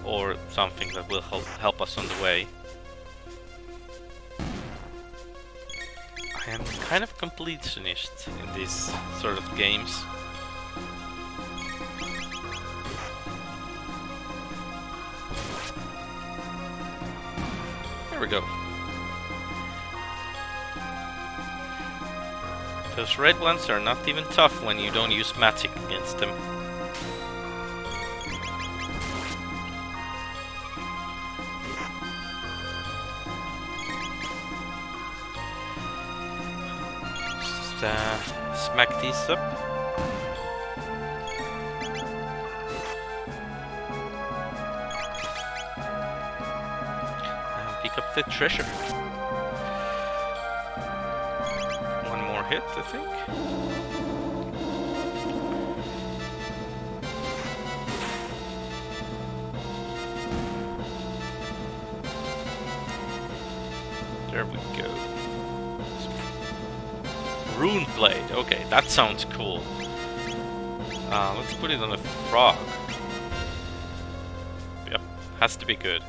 Or something that will help us on the way. I am kind of completionist in these sort of games. There we go. Those red ones are not even tough when you don't use magic against them. Just smack these up. And pick up the treasure. One more hit, I think. There we go. Rune blade. Okay, that sounds cool. Let's put it on a frog. Yep, has to be good.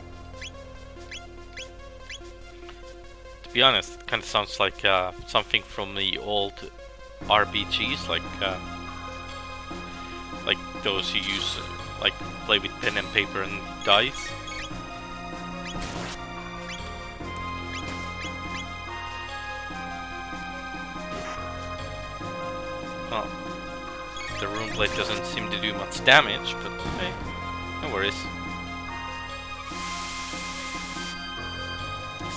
To be honest, it kind of sounds like something from the old RPGs, like those you use, like play with pen and paper and dice. Well, the rune blade doesn't seem to do much damage, but hey, no worries.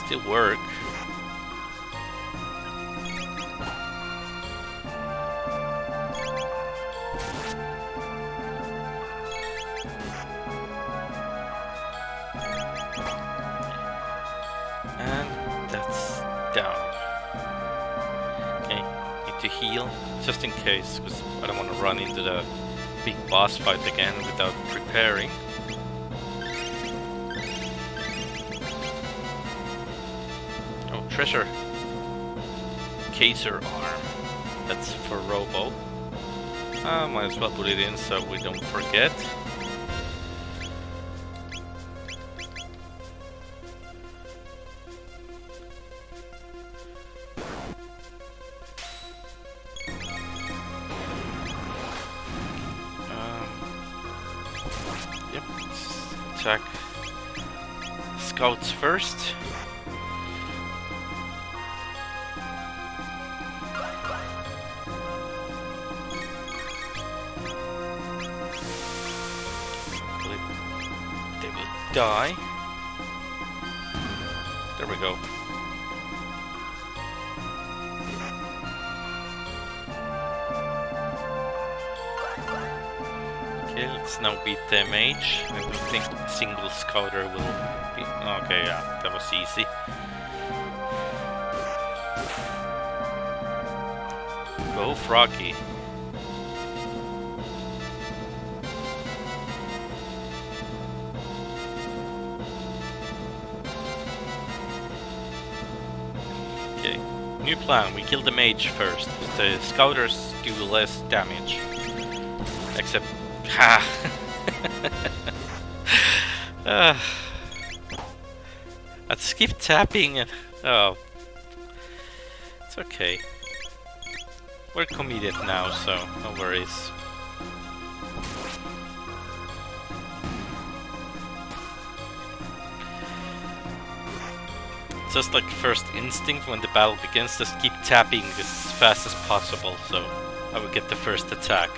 Still work. And that's down. Okay, need to heal. Just in case, because I don't want to run into the big boss fight again without preparing. Oh, treasure. Caser arm. That's for Robo. Might as well put it in so we don't forget. Attack scouts first. They will die. There we go. Okay, let's now beat the mage. I don't think single scouter will be... Okay, yeah, that was easy. Go Froggy. Okay, new plan. We kill the mage first. The scouters do less damage. Except... Ha! I'd skip tapping and... Oh. It's okay. We're committed now, so no worries. Just like first instinct when the battle begins, just keep tapping as fast as possible, so I will get the first attack.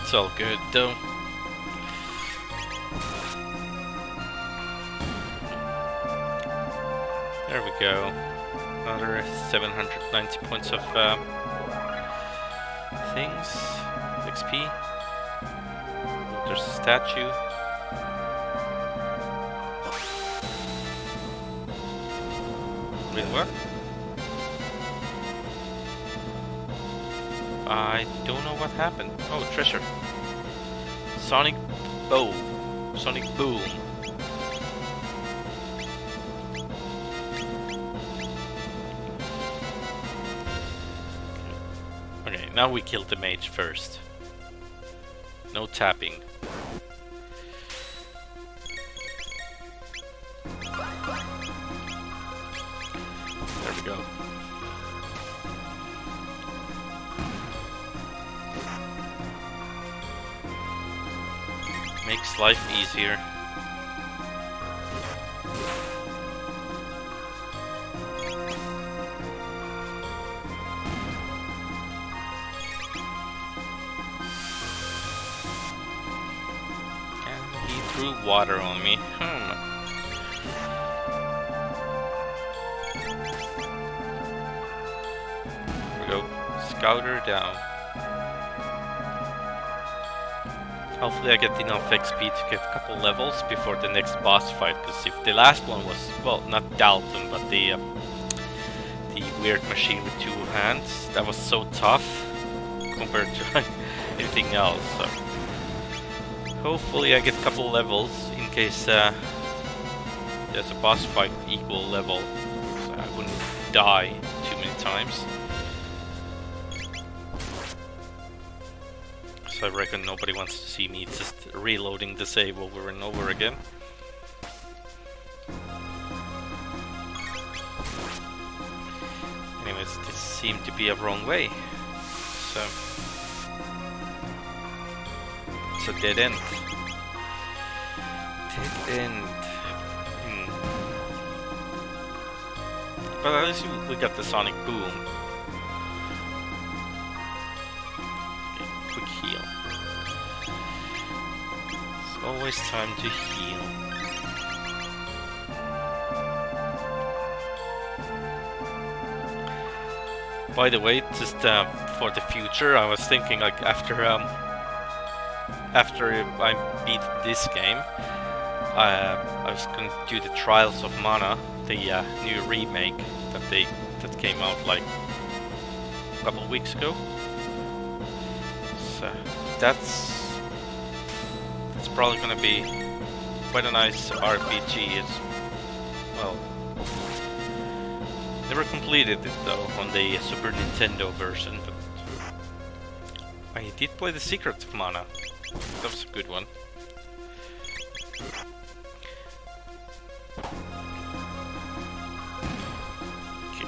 It's all good though. There we go. Another 790 points of things. XP. Oh, there's a statue. Wait, what? I don't know what happened. Oh, treasure. Sonic bow. Sonic boom. Okay, now we kill the mage first. No tapping. There we go. Makes life easier. And he threw water on me. Here we go. Scouter down. Hopefully I get enough XP to get a couple levels before the next boss fight, because if the last one was, well, not Dalton, but the weird machine with two hands, that was so tough compared to anything else, so Hopefully I get a couple levels in case there's a boss fight equal level, so I wouldn't die too many times. So I reckon nobody wants to see me just reloading the save over and over again. Anyways, this seemed to be a wrong way. So it's a dead end. Dead end. But at least we got the sonic boom. Okay, quick heal. It's always time to heal. By the way, just for the future, I was thinking like after I beat this game, I was going to do the Trials of Mana, the new remake that came out like a couple of weeks ago. So that's probably going to be quite a nice RPG as well. Never completed it though on the Super Nintendo version, but I did play the Secret of Mana. That was a good one. Okay.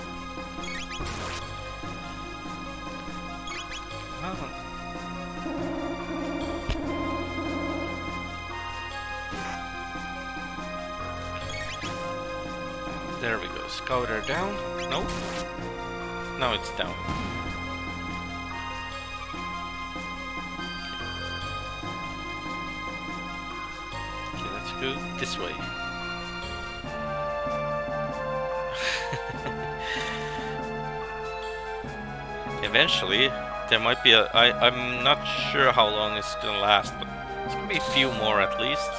There we go. Scouter down. No. Now it's down. Okay, let's go this way. Eventually, there might be I'm not sure how long it's gonna last, but it's gonna be a few more at least.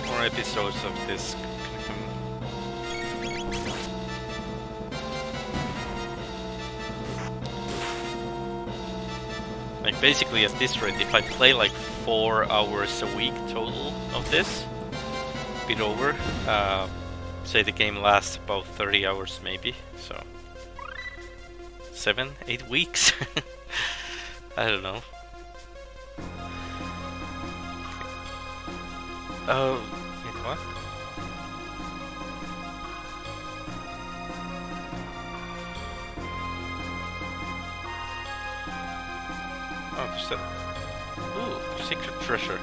More episodes of this. Like basically at this rate, if I play like 4 hours a week total of this, bit over, say the game lasts about 30 hours maybe, so 7-8 weeks. I don't know. Oh, wait, what? Oh, there's that. Ooh, secret treasure.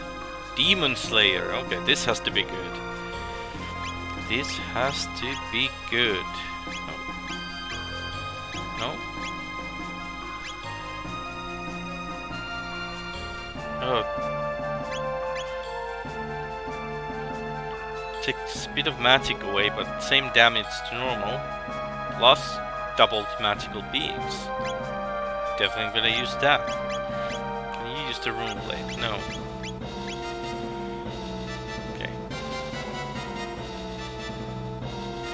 Demon Slayer. Okay, this has to be good. This has to be good. No? Oh. Takes a bit of magic away, but same damage to normal. Plus, doubled magical beams. Definitely gonna use that. Can you use the rune blade? No. Okay.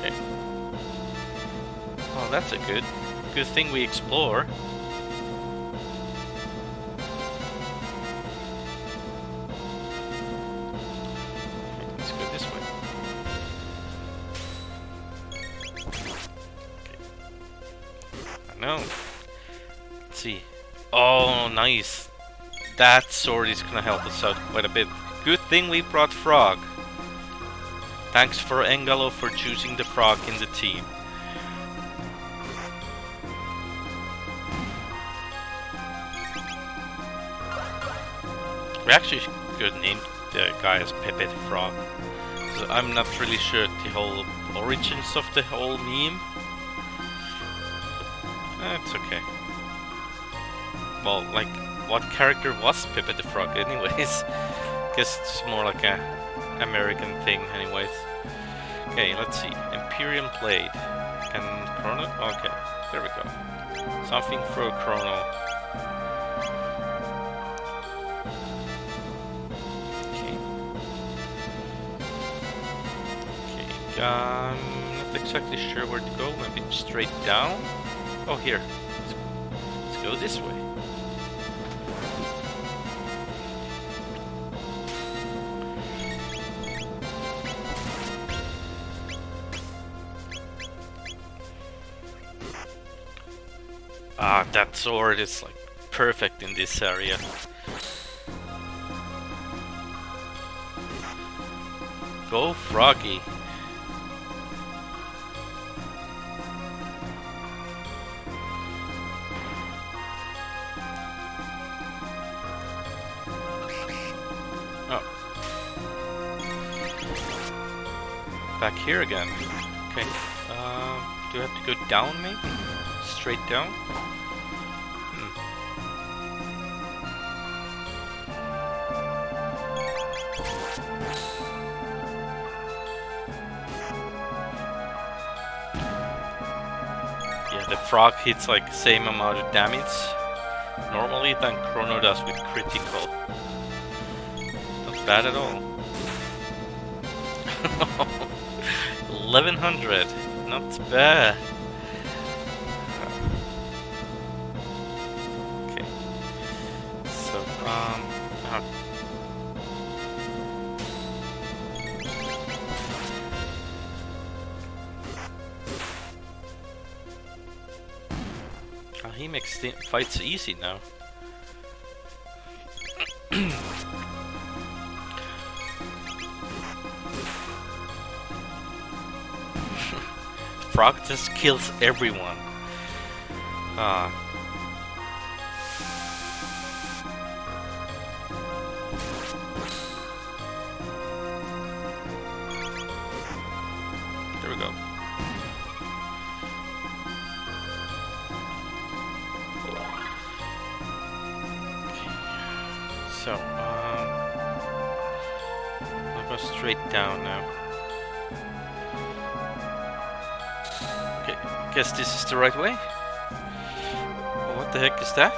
Okay. Oh, that's a good thing we explore. No. Let's see. Oh, nice. That sword is gonna help us out quite a bit. Good thing we brought Frog. Thanks for Engalo for choosing the Frog in the team. We actually could name the guy as Pepe the Frog. So I'm not really sure the whole origins of the whole meme. It's okay. Well, like, what character was Pepe the Frog anyways? Guess it's more like a American thing anyways. Okay, let's see. Imperium Blade. Can Chrono? Okay, there we go. Something for Chrono. Okay. Okay, not exactly sure where to go. Maybe straight down? Oh, here. Let's go this way. Ah, that sword is like perfect in this area. Go Froggy. Oh. Back here again. Okay. Do I have to go down maybe? Straight down? Yeah, the frog hits like same amount of damage normally than Chrono does with critical. Not bad at all. 1100, not bad. Okay, so he makes the fights easy now. Frog just kills everyone. There we go. So, I'll go straight down now. Okay, guess this is the right way. What the heck is that?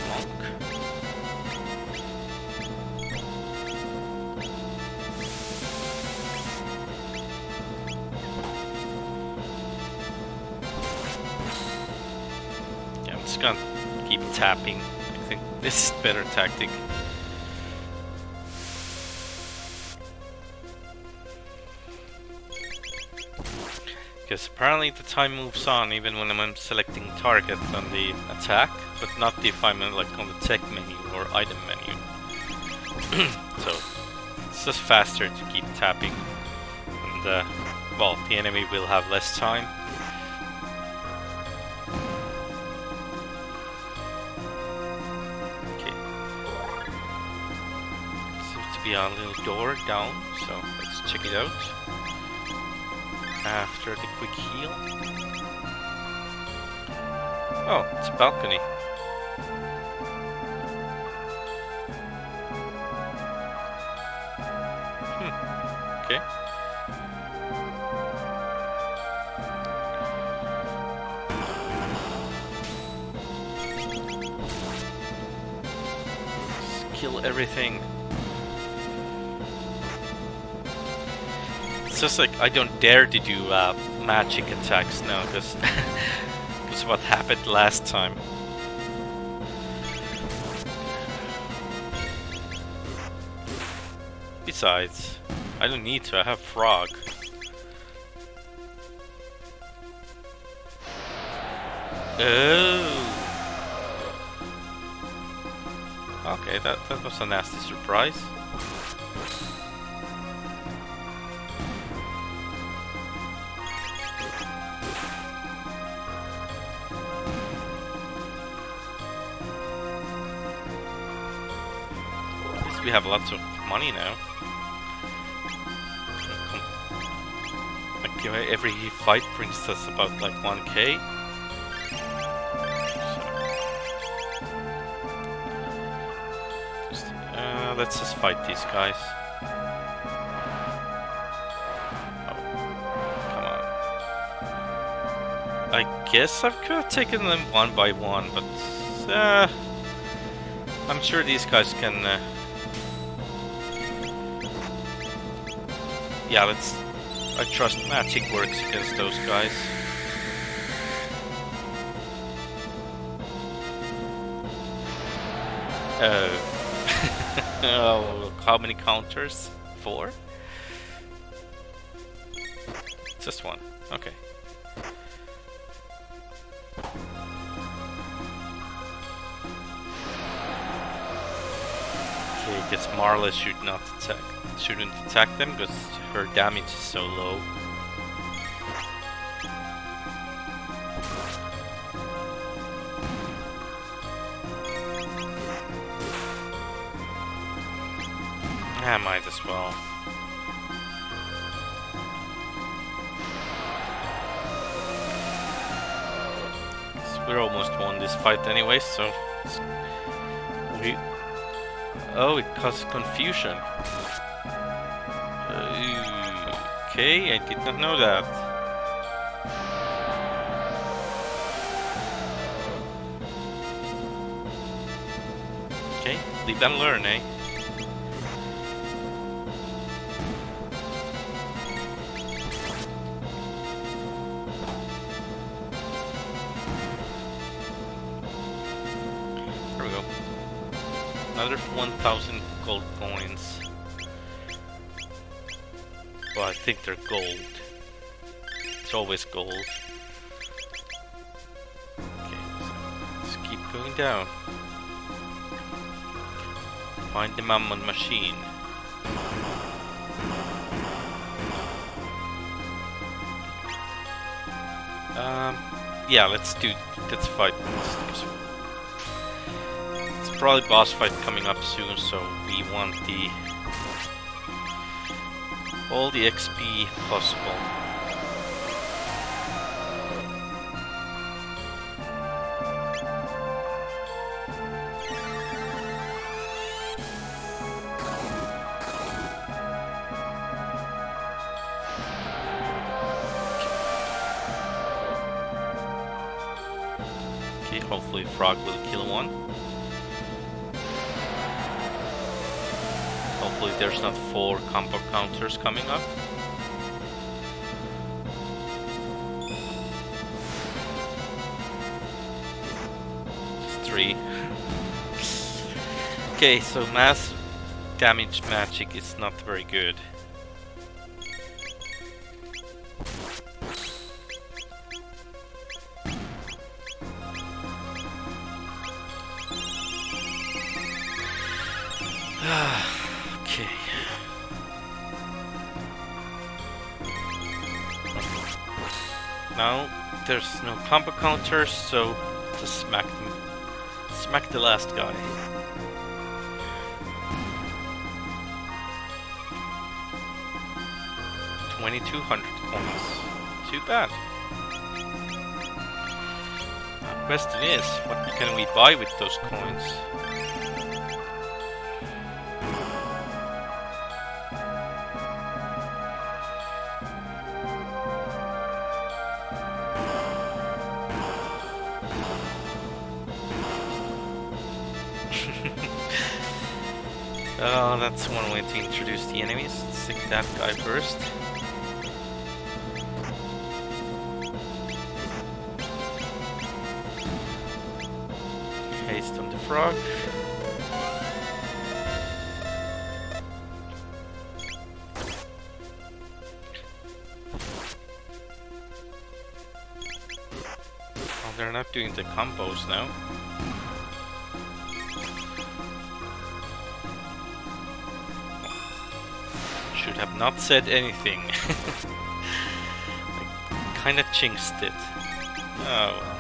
Monk? Yeah, I'm just gonna keep tapping. I think this is a better tactic. Because apparently the time moves on even when I'm selecting target on the attack, but not if I'm like on the tech menu or item menu. So it's just faster to keep tapping, and well, the enemy will have less time. Okay, seems to be a little door down, so let's check it out. After the quick heal. Oh, it's a balcony. Okay. Just kill everything. It's just like I don't dare to do magic attacks now, because that's what happened last time. Besides, I don't need to, I have frog. Oh. Okay, that was a nasty surprise. We have lots of money now. Like every fight brings us about like 1k. So, let's just fight these guys. Oh, come on. I guess I could have taken them one by one, but I'm sure these guys can. Yeah, let's I trust magic works against those guys. Oh, how many counters? 4? Just 1. Okay. Okay, I guess Marla shouldn't attack them because her damage is so low. I might as well. So we're almost won this fight anyway, so we. Oh, it caused confusion. Okay, I did not know that. Okay, live and learn, eh? Another 1,000 gold coins. Well, I think they're gold. It's always gold. Okay, so let's keep going down. Find the Mammon machine. Yeah, let's fight. Probably boss fight coming up soon, so we want all the XP possible. Okay, hopefully Frog will kill one. Hopefully there's not 4 combo counters coming up. Just 3. Okay, so mass damage magic is not very good. Okay. Now there's no combo counters, so just smack the last guy. $2,200 coins. Too bad. The question is, what can we buy with those coins? Oh, that's one way to introduce the enemies. Let's take that guy first. Haste on the frog. Oh, they're not doing the combos now. Should have not said anything. I kinda jinxed it. Oh well.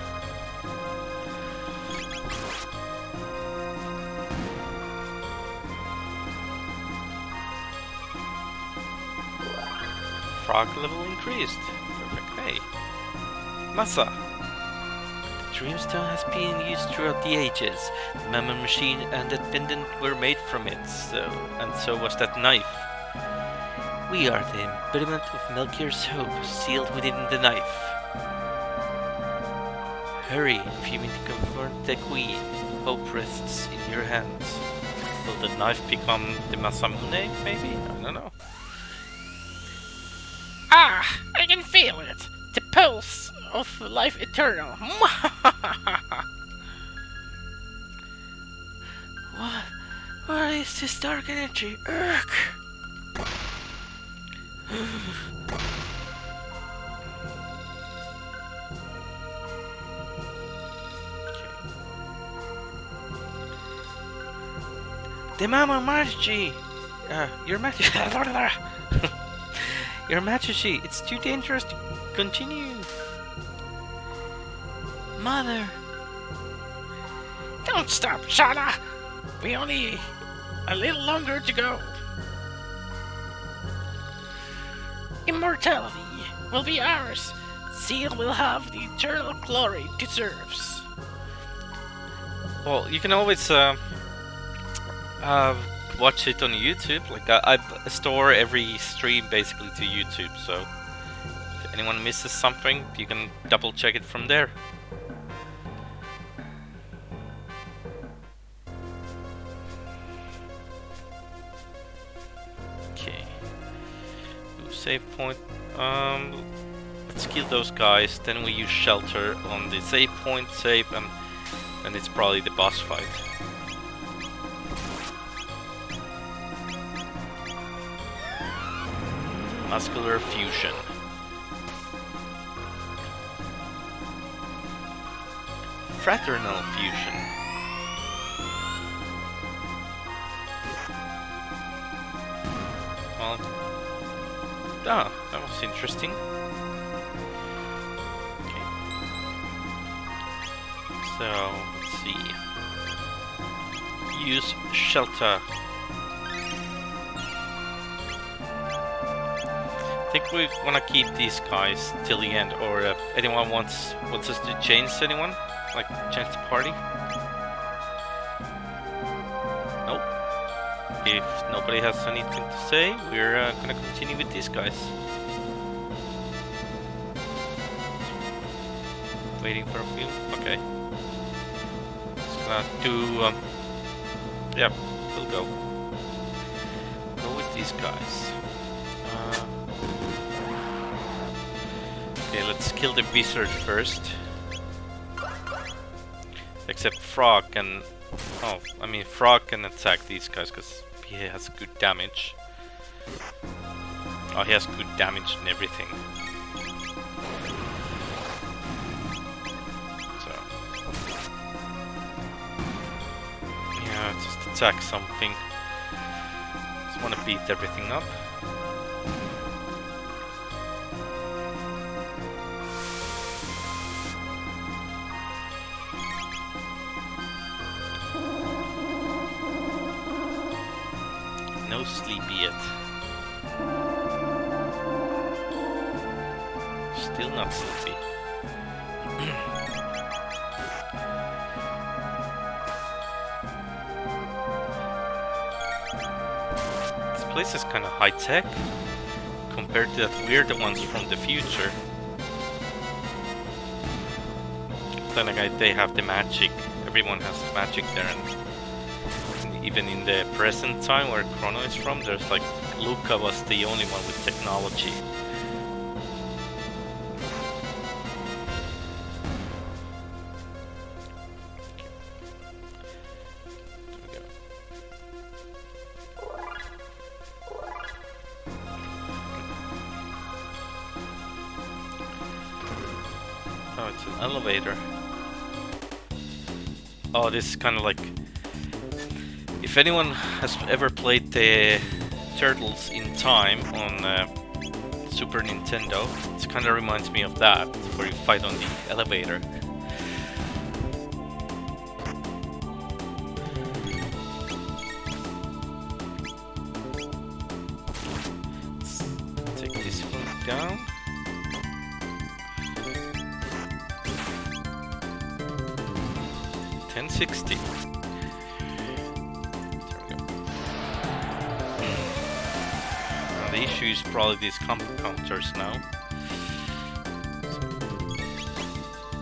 Frog level increased. Perfect. Hey. Massa! The Dreamstone has been used throughout the ages. The Mammon machine and that pendant were made from it, and so was that knife. We are the embodiment of Melchior's hope, sealed within the knife. Hurry, if you mean to confront the Queen. Hope rests in your hands. Will the knife become the Masamune, maybe? I don't know. Ah, I can feel it. The pulse of life eternal. What is this dark energy? Urgh. The Mama Maji! Your Majesty. Your Majesty, it's too dangerous to continue. Mother. Don't stop, Shana! We only a little longer to go. Immortality will be ours. Seal will have the eternal glory it deserves. Well, you can always watch it on YouTube. Like I store every stream basically to YouTube, so if anyone misses something, you can double check it from there. Okay. New save point. Let's kill those guys. Then we use shelter on the save point. Save, and then it's probably the boss fight. Muscular fusion. Fraternal fusion. Well, that was interesting. Okay. So, let's see. Use shelter. I think we want to keep these guys till the end, or anyone wants us to change anyone? Like, change the party? Nope. If nobody has anything to say, we're gonna continue with these guys. Waiting for a few. Okay. Just gonna do. Yeah, we'll go. Go with these guys. Okay, let's kill the wizard first. Except Frog can... Oh, I mean Frog can attack these guys because he has good damage. Oh, he has good damage and everything. So... Yeah, just attack something. Just want to beat everything up. No sleepy yet. Still not sleepy. This place is kind of high tech compared to that weird ones from the future. Then again, they have the magic. Everyone has the magic there, and even in the present time where Chrono is from, there's like Luca was the only one with technology. There we go. Oh, it's an elevator. Oh, this is kind of like... If anyone has ever played the Turtles in Time on Super Nintendo, it kind of reminds me of that, where you fight on the elevator. Let's take this one down. $10.60. The issue is probably these comp counters now.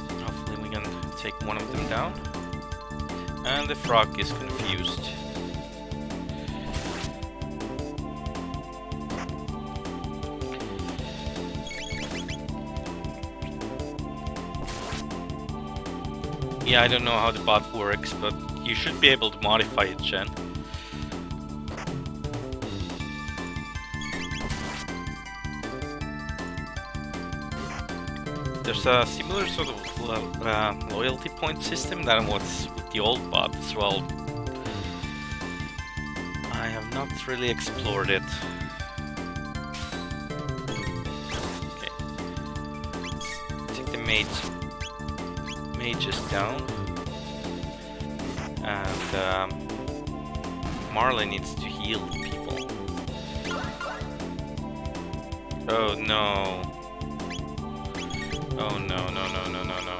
So hopefully we can take one of them down. And the frog is confused. Yeah, I don't know how the bot works, but you should be able to modify it, Jen. There's a similar sort of loyalty point system than what's with the old bot as well. I have not really explored it. Okay. Let's take the mages down. And Marley needs to heal people. Oh no. Oh no, no, no, no, no, no.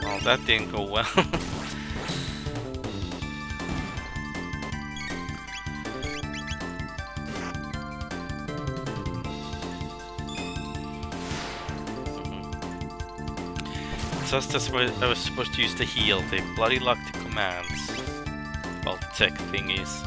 Oh, that didn't go well. Just as I was supposed to use the heal, they bloody locked the commands. Well, the tech thingies.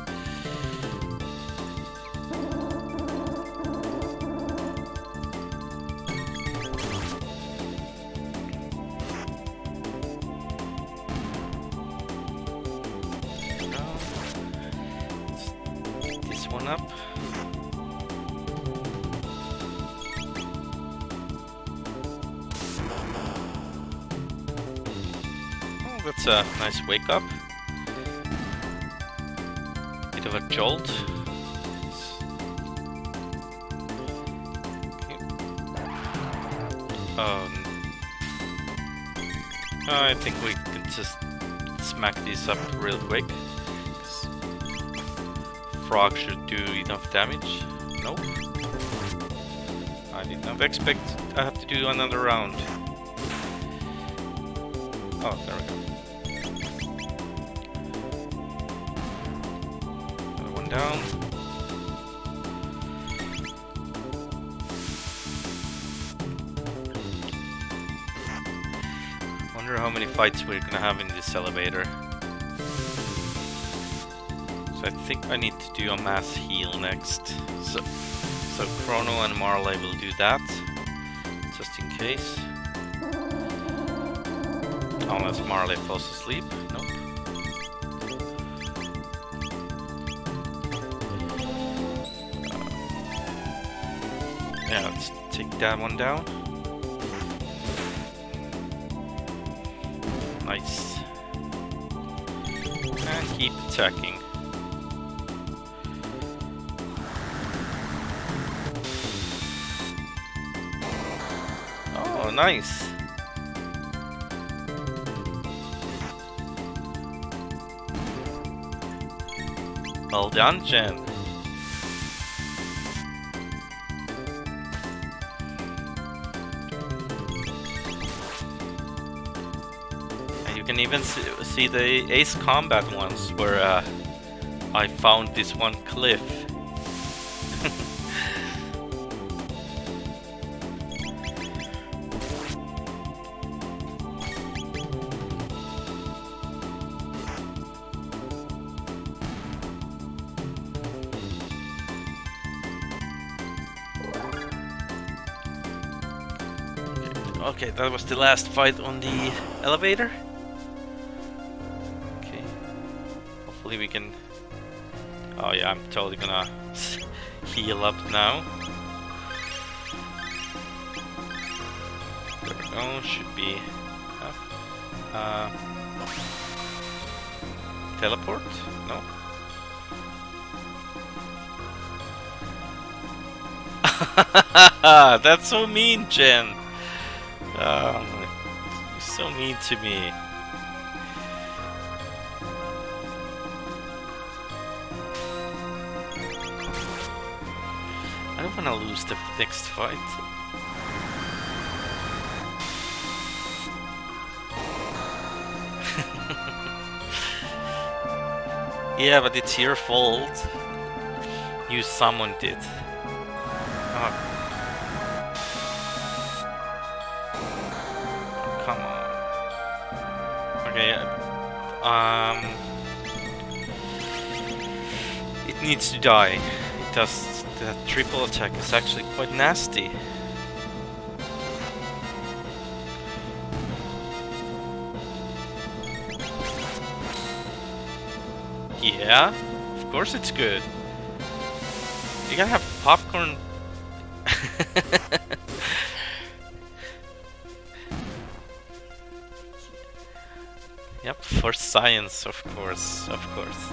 Up. Oh, that's a nice wake up. Bit of a jolt. Okay. I think we can just smack these up real quick. Frog should do enough damage. Nope. I did not expect I have to do another round. Oh, there we go. Another one down. Wonder how many fights we're gonna have in this elevator. I think I need to do a mass heal next. So Chrono and Marley will do that, just in case. Unless Marley falls asleep. Nope. Yeah, let's take that one down. Nice. And keep attacking. Oh, nice. Well done, Jen. And you can even see the Ace Combat ones where I found this one cliff. Okay, that was the last fight on the elevator. Okay. Hopefully we can... Oh yeah, I'm totally gonna heal up now. There we go, should be enough. Teleport? No? That's so mean, Jen! You're so mean to me. I don't want to lose the next fight. Yeah, but it's your fault. You summoned it. Oh. Come on. Okay, it needs to die. It does. That triple attack is actually quite nasty. Yeah, of course it's good. You gotta have popcorn. Yep, for science, of course, of course.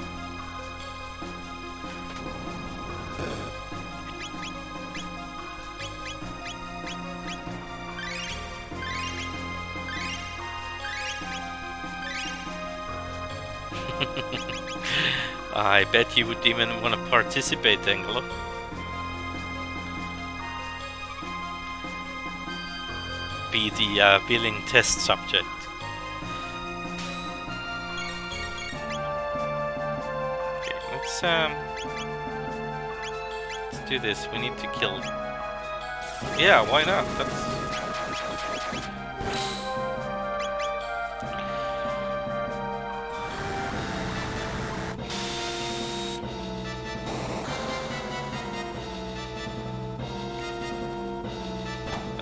I bet you would even want to participate, Angelo. Be the billing test subject. Okay, let's do this. We need to kill. Yeah, why not? That's.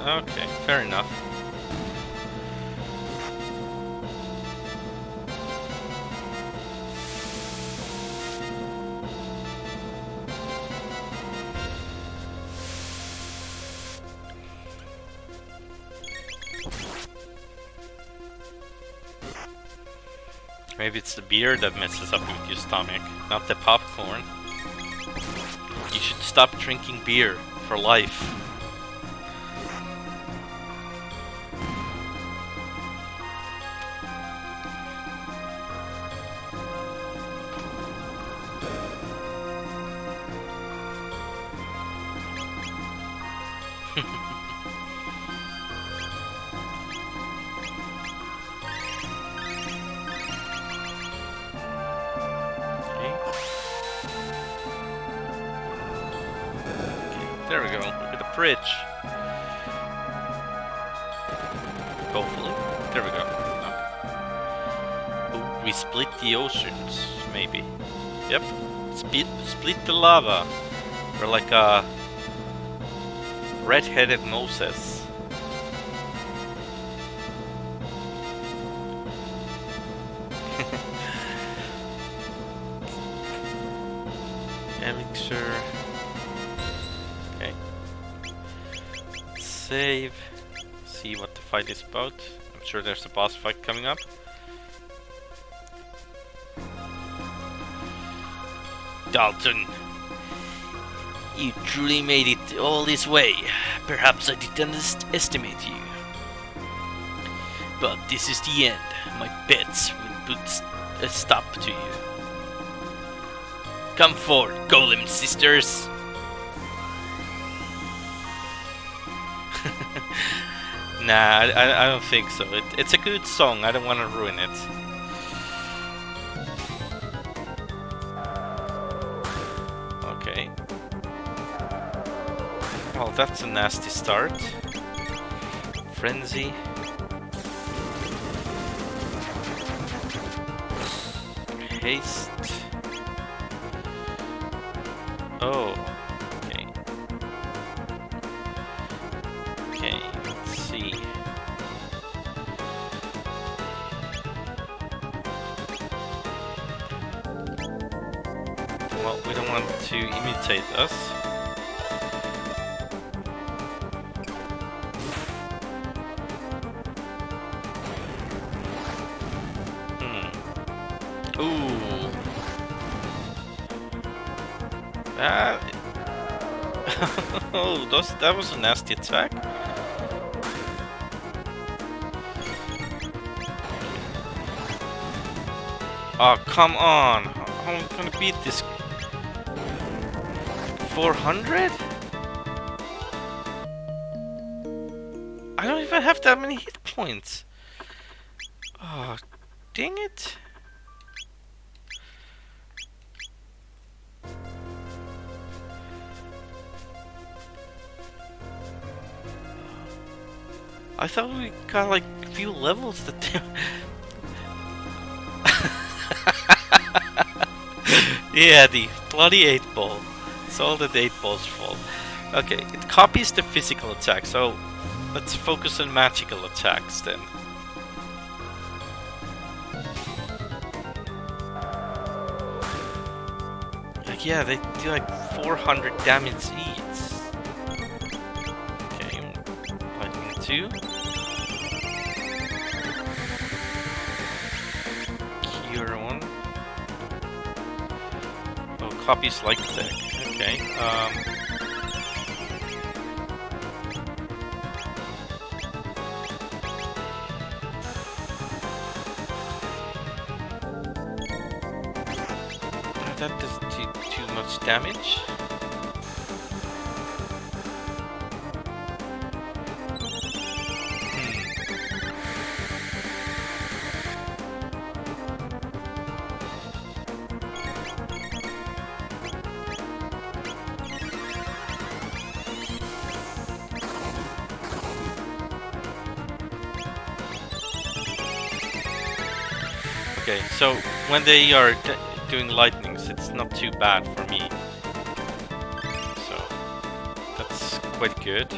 Okay, fair enough. Maybe it's the beer that messes up with your stomach, not the popcorn. You should stop drinking beer for life. There we go, look at the bridge. Hopefully. There we go. Okay. Ooh, we split the oceans, maybe. Yep. Split the lava. We're like a red-headed Moses. Elixir. Save, see what the fight is about. I'm sure there's a boss fight coming up. Dalton, you truly made it all this way. Perhaps I did underestimate you. But this is the end. My bets will put a stop to you. Come forward, Golem sisters. Nah, I don't think so. It's a good song, I don't want to ruin it. Okay. Well, that's a nasty start. Frenzy. Haste. Oh. Okay, let's see. Well, we don't want to imitate us. Ooh. Oh, that was a nasty attack. Oh, come on. How am I gonna beat this? 400? I don't even have that many hit points. Oh, dang it. I thought we got like a few levels that they... Yeah, the bloody 8-ball. It's all the 8-ball's fault. Okay, it copies the physical attack, so let's focus on magical attacks then. Yeah, they do like 400 damage each. Okay, lightning 2. Cure 1. Oh, copies like tech. Okay, that doesn't do too much damage. Okay, so when they are doing lightnings, it's not too bad for me. So that's quite good.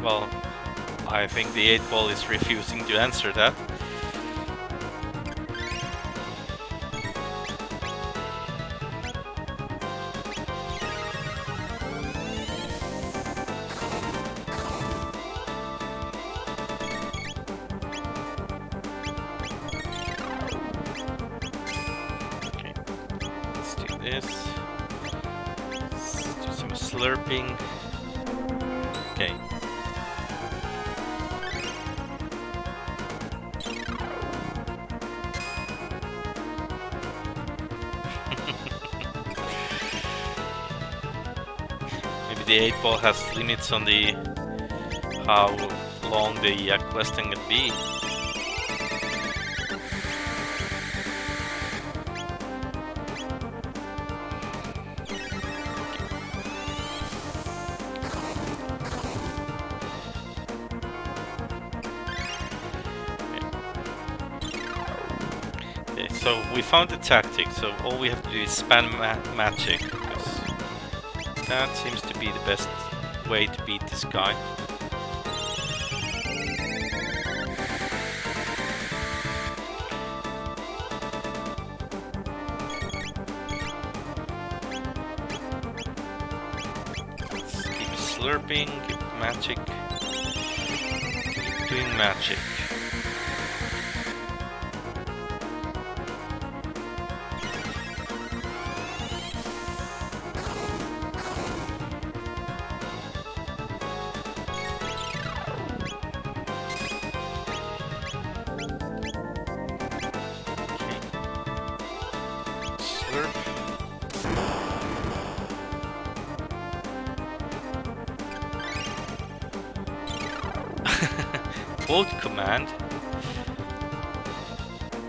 Well, I think the 8-ball is refusing to answer that. Okay, let's do this. Let's do some slurping. Okay. Maybe the 8-ball has limits on the how long the questing can be. Okay, so we found the tactic, so all we have to do is spam magic, because that seems to be the best way to beat this guy. Let's keep slurping, keep magic, keep doing magic. Quote command?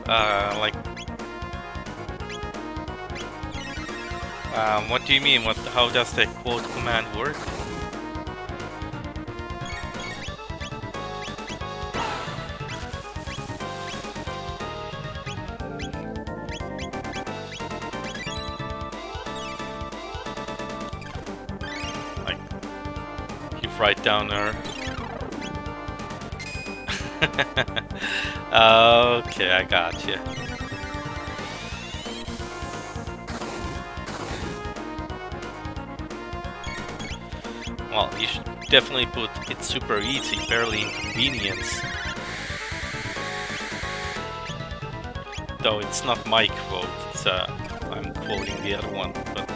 Like... what do you mean? How does the quote command work? Like, you write down her... Okay, I got you. Well, you should definitely put it super easy, barely inconvenience. Though it's not my quote, it's, I'm quoting the other one, but...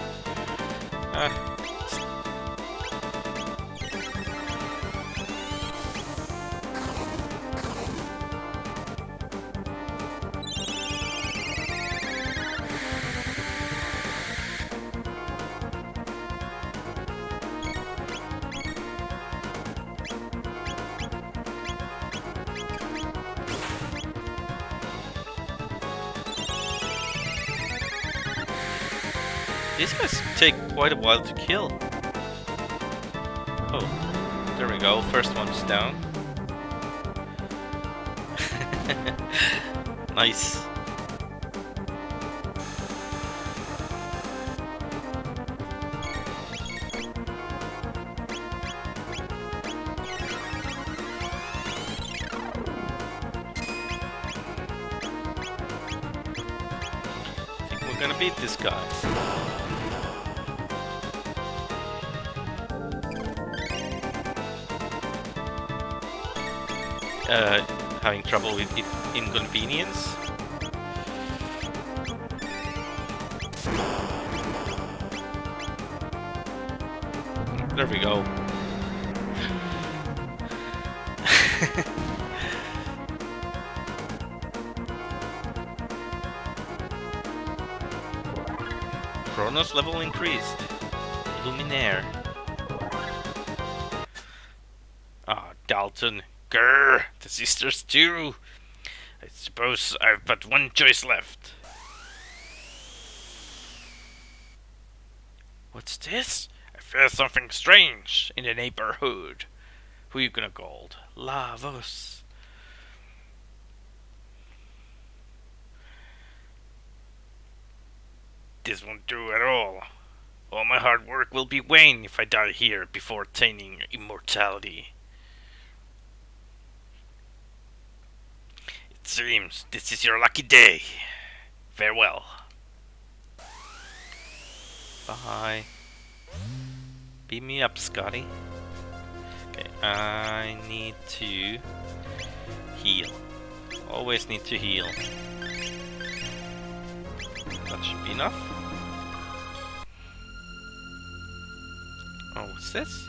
These guys take quite a while to kill. Oh, there we go. First one's down. Nice. we're gonna beat this guy. Having trouble with inconvenience. There we go. Chrono's level increased. Luminaire. Ah, Dalton. Grr, the sisters too. I suppose I've but one choice left. What's this? I feel something strange in the neighborhood. Who you gonna call? Lavos. This won't do at all. All my hard work will be vain if I die here before attaining immortality. It seems this is your lucky day. Farewell. Bye. Beat me up, Scotty. Okay, I need to heal. Always need to heal. That should be enough. Oh, what's this?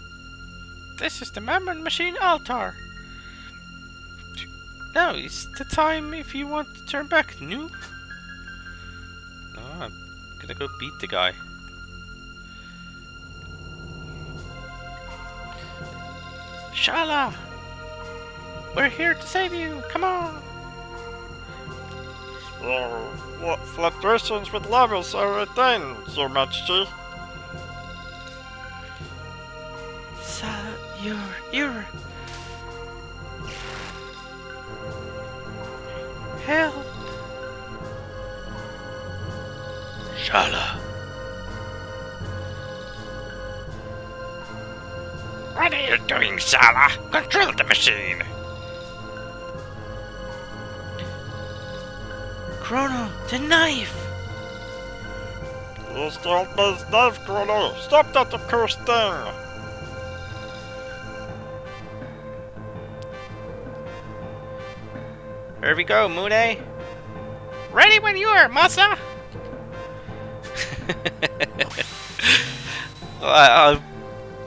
This is the Mammon Machine altar. Now is the time if you want to turn back new. No, I'm gonna go beat the guy. Shala! We're here to save you, come on! What fluctuations with levels are attained, Your Majesty? You're... Help! Shala. What are you doing, Shala? Control the machine! Chrono, the knife! You stole my knife, Chrono! Stop that accursed thing! Here we go, Mune! Ready when you are, Masa!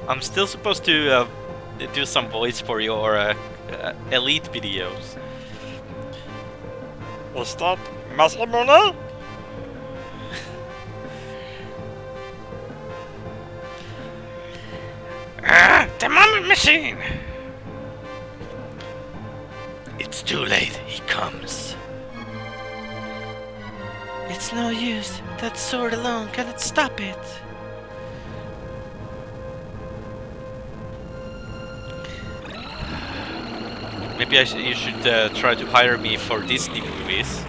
I'm still supposed to do some voice for your elite videos. Is that Masamune? The Mammon Machine! It's too late, he comes. It's no use. That sword alone cannot stop it. Maybe you should try to hire me for Disney movies.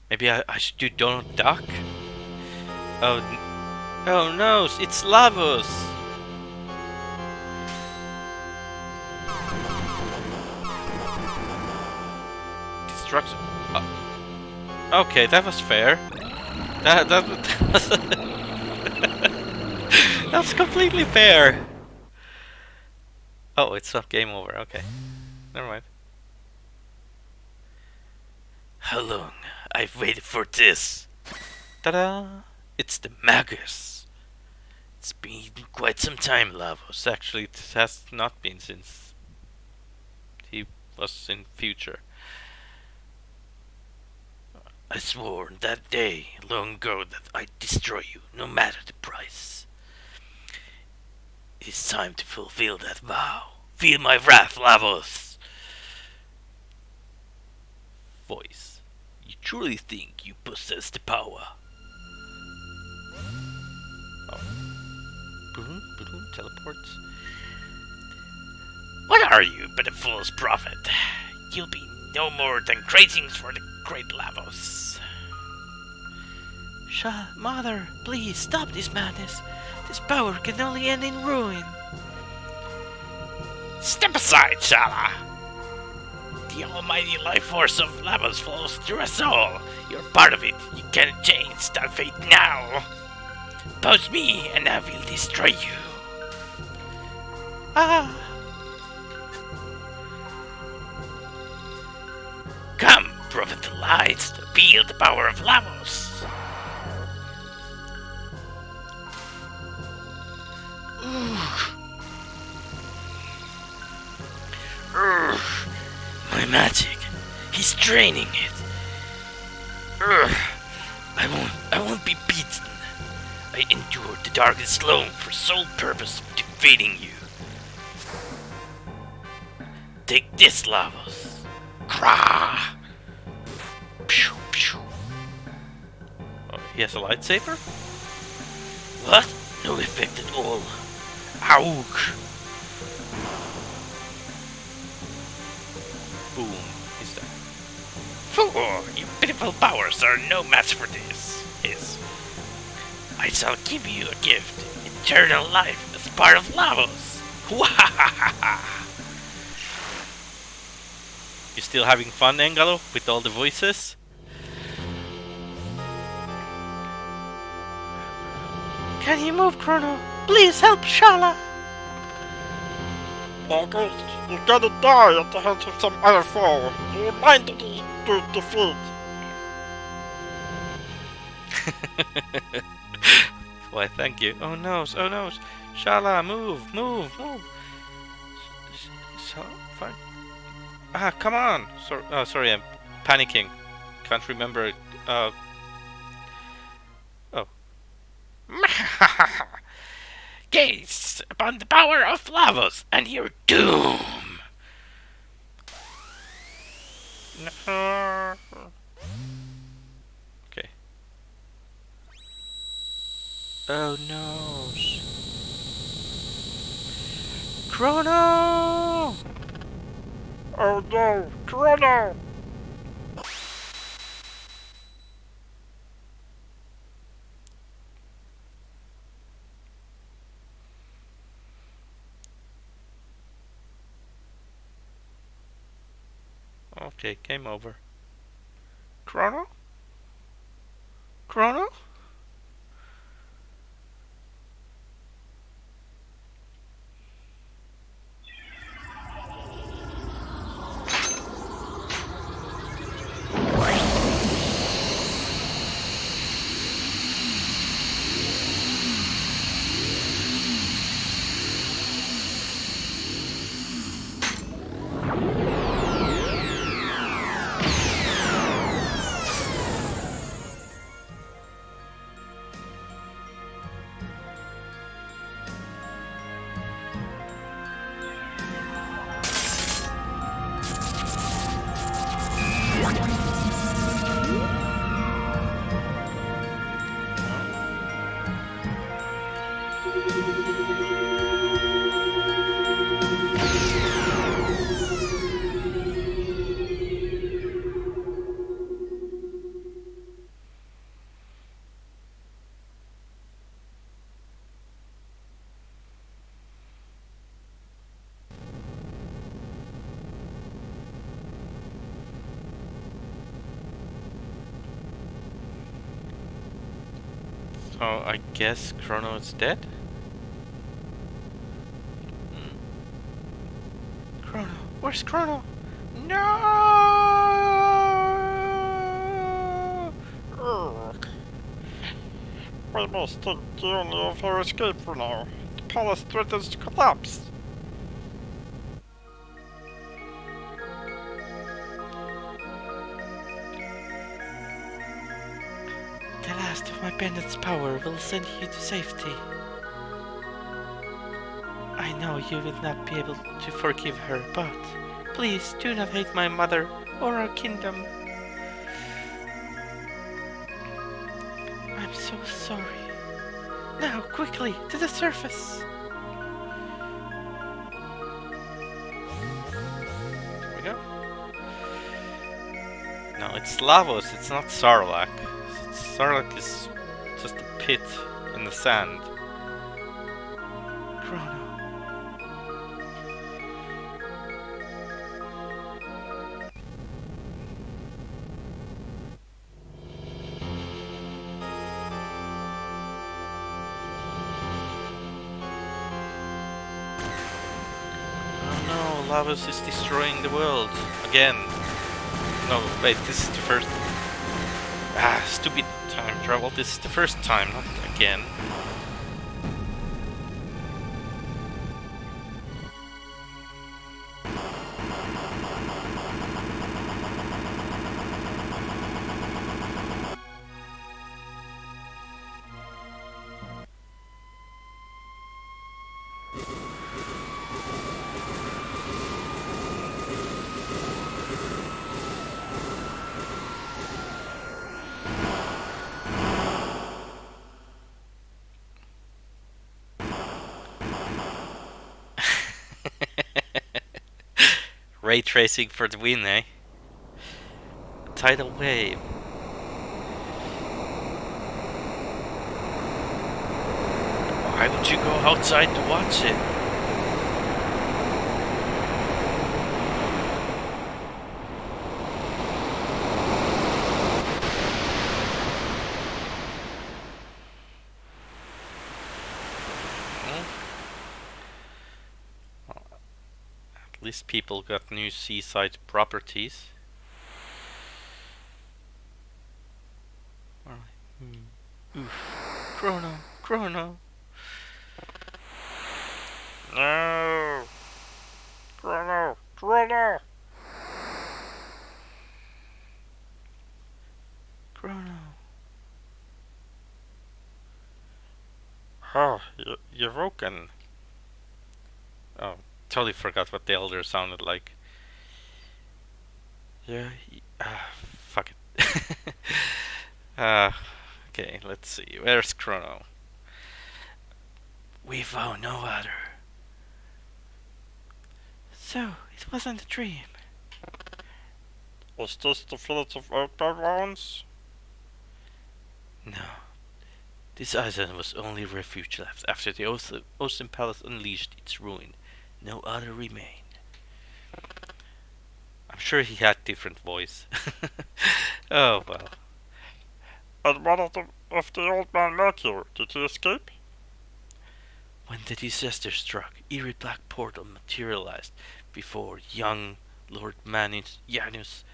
Maybe I should do Donald Duck? Oh no, it's Lavos! Destruction. Okay, that was fair. That's completely fair. Oh, it's not game over. Okay, never mind. How long I've waited for this? Ta-da! It's the Magus. It's been quite some time, Lavos. Actually, it has not been since he was in future. I swore that day, long ago, that I'd destroy you, no matter the price. It's time to fulfill that vow. Feel my wrath, Lavos! Voice, you truly think you possess the power? Oh. Boom, boom, teleports. What are you but a false prophet? You'll be no more than cravings for the great Lavos. Mother, please stop this madness. This power can only end in ruin. Step aside, Shala! The The almighty life force of Lavos flows through us all. You're part of it. You can't change that fate now. Oppose me, and I will destroy you. Ah, Come, prophet of the lights, to feel the power of Lavos. My magic. He's draining it. I won't be beaten. I endured the darkest alone for sole purpose of defeating you. Take this, Lavos. Krah! Pew, pew. Oh, he has a lightsaber? What? No effect at all. Ouch! Boom. He's dead. Fool! Your pitiful powers are no match for this. I shall give you a gift. Eternal life as part of Lavos. Wahahaha! You still having fun, Engalo, with all the voices? can you move, Chrono? Please help Shala. August, you're gonna die at the hands of some other foe. You're mine to defeat. Why, thank you. Oh no, oh no. Shala, move. So, fine. Ah, come on. Sorry, I'm panicking. Can't remember. Oh. Gaze upon the power of Lavos and your doom. No. Okay. Oh no. Chrono! Oh no, Chrono! Okay, game over. Chrono? Chrono? So I guess Chrono is dead? Chrono. Where's Chrono? No! Ugh. We must take the only of our escape for now. The palace threatens to collapse. The last of my bandit's power will send you to safety. I know you will not be able to forgive her, but please do not hate my mother or our kingdom. I'm so sorry. Now, quickly, to the surface. Here we go. No, it's Lavos, it's not Sarlacc. Sarlacc is just a pit in the sand. Chrono. Lavos is destroying the world again. No, wait, this is the first. Stupid time travel. This is the first time, not again. Ray tracing for the win, eh? Tidal wave. Why would you go outside to watch it? At least people got new seaside properties. Oof. Chrono. No! Chrono! Oh, you're broken. Oh, totally forgot what the elder sounded like. Yeah, fuck it. Okay, let's see. Where's Chrono? We found no other. So, it wasn't a dream. Is this the village of Earthbound? No. This island was only refuge left after the Ocean Palace unleashed its ruin. No other remained. I'm sure he had different voice. Oh well. And one of the old man Mercury, did he escape? When the disaster struck, eerie black portal materialized before young Lord Janus.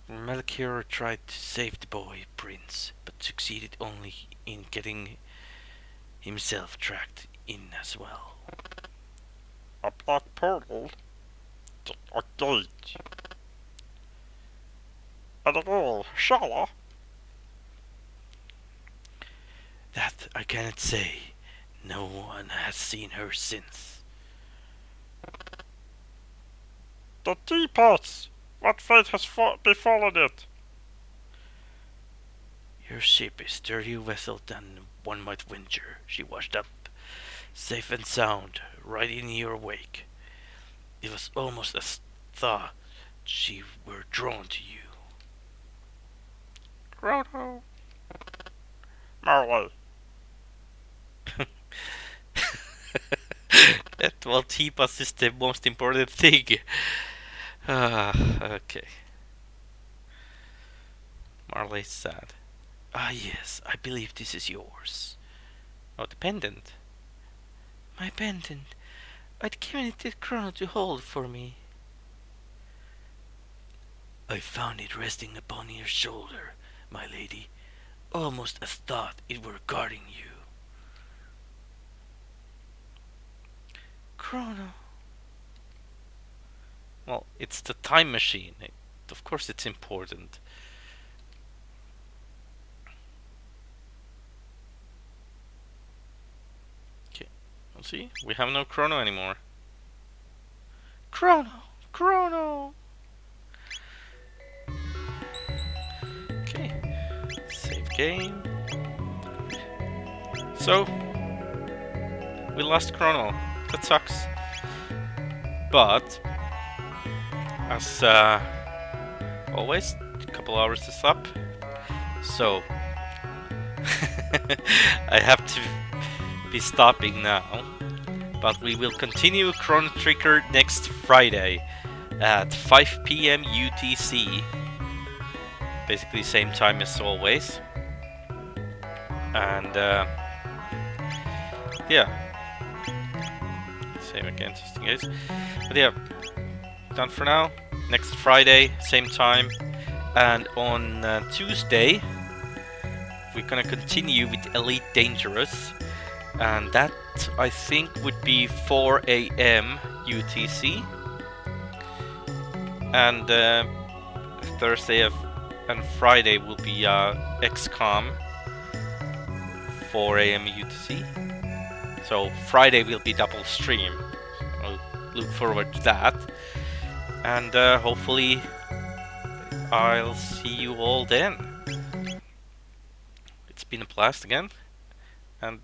Melchior tried to save the boy prince, but succeeded only in getting himself tracked in as well. A black portal? A gate? And a girl, Shala? That I cannot say. No one has seen her since. The teapots! What fate has befallen it? Your ship is sturdier vessel than one might venture. She washed up, safe and sound, right in your wake. It was almost as thought she were drawn to you. Chrono. Marley. Well, T-Bus is the most important thing. Okay. Marley's sad. Ah yes, I believe this is yours. Oh, the pendant. My pendant. I'd given it to Chrono to hold for me. I found it resting upon your shoulder, my lady, almost as thought it were guarding you. Chrono. Well, it's the time machine. Of course it's important. Okay, we'll see. We have no Chrono anymore. Chrono. Okay, save game. So, we lost Chrono. That sucks. But, as always, a couple hours is up. So, I have to be stopping now. But we will continue Chrono Trigger next Friday at 5 PM UTC. Basically same time as always. And yeah. save again just in case. But yeah, done for now. Next Friday, same time. And on Tuesday, we're gonna continue with Elite Dangerous. And that, I think, would be 4 AM UTC. And Thursday and Friday will be XCOM 4 AM UTC. So Friday will be double stream. I'll look forward to that. And hopefully I'll see you all then. It's been a blast again. And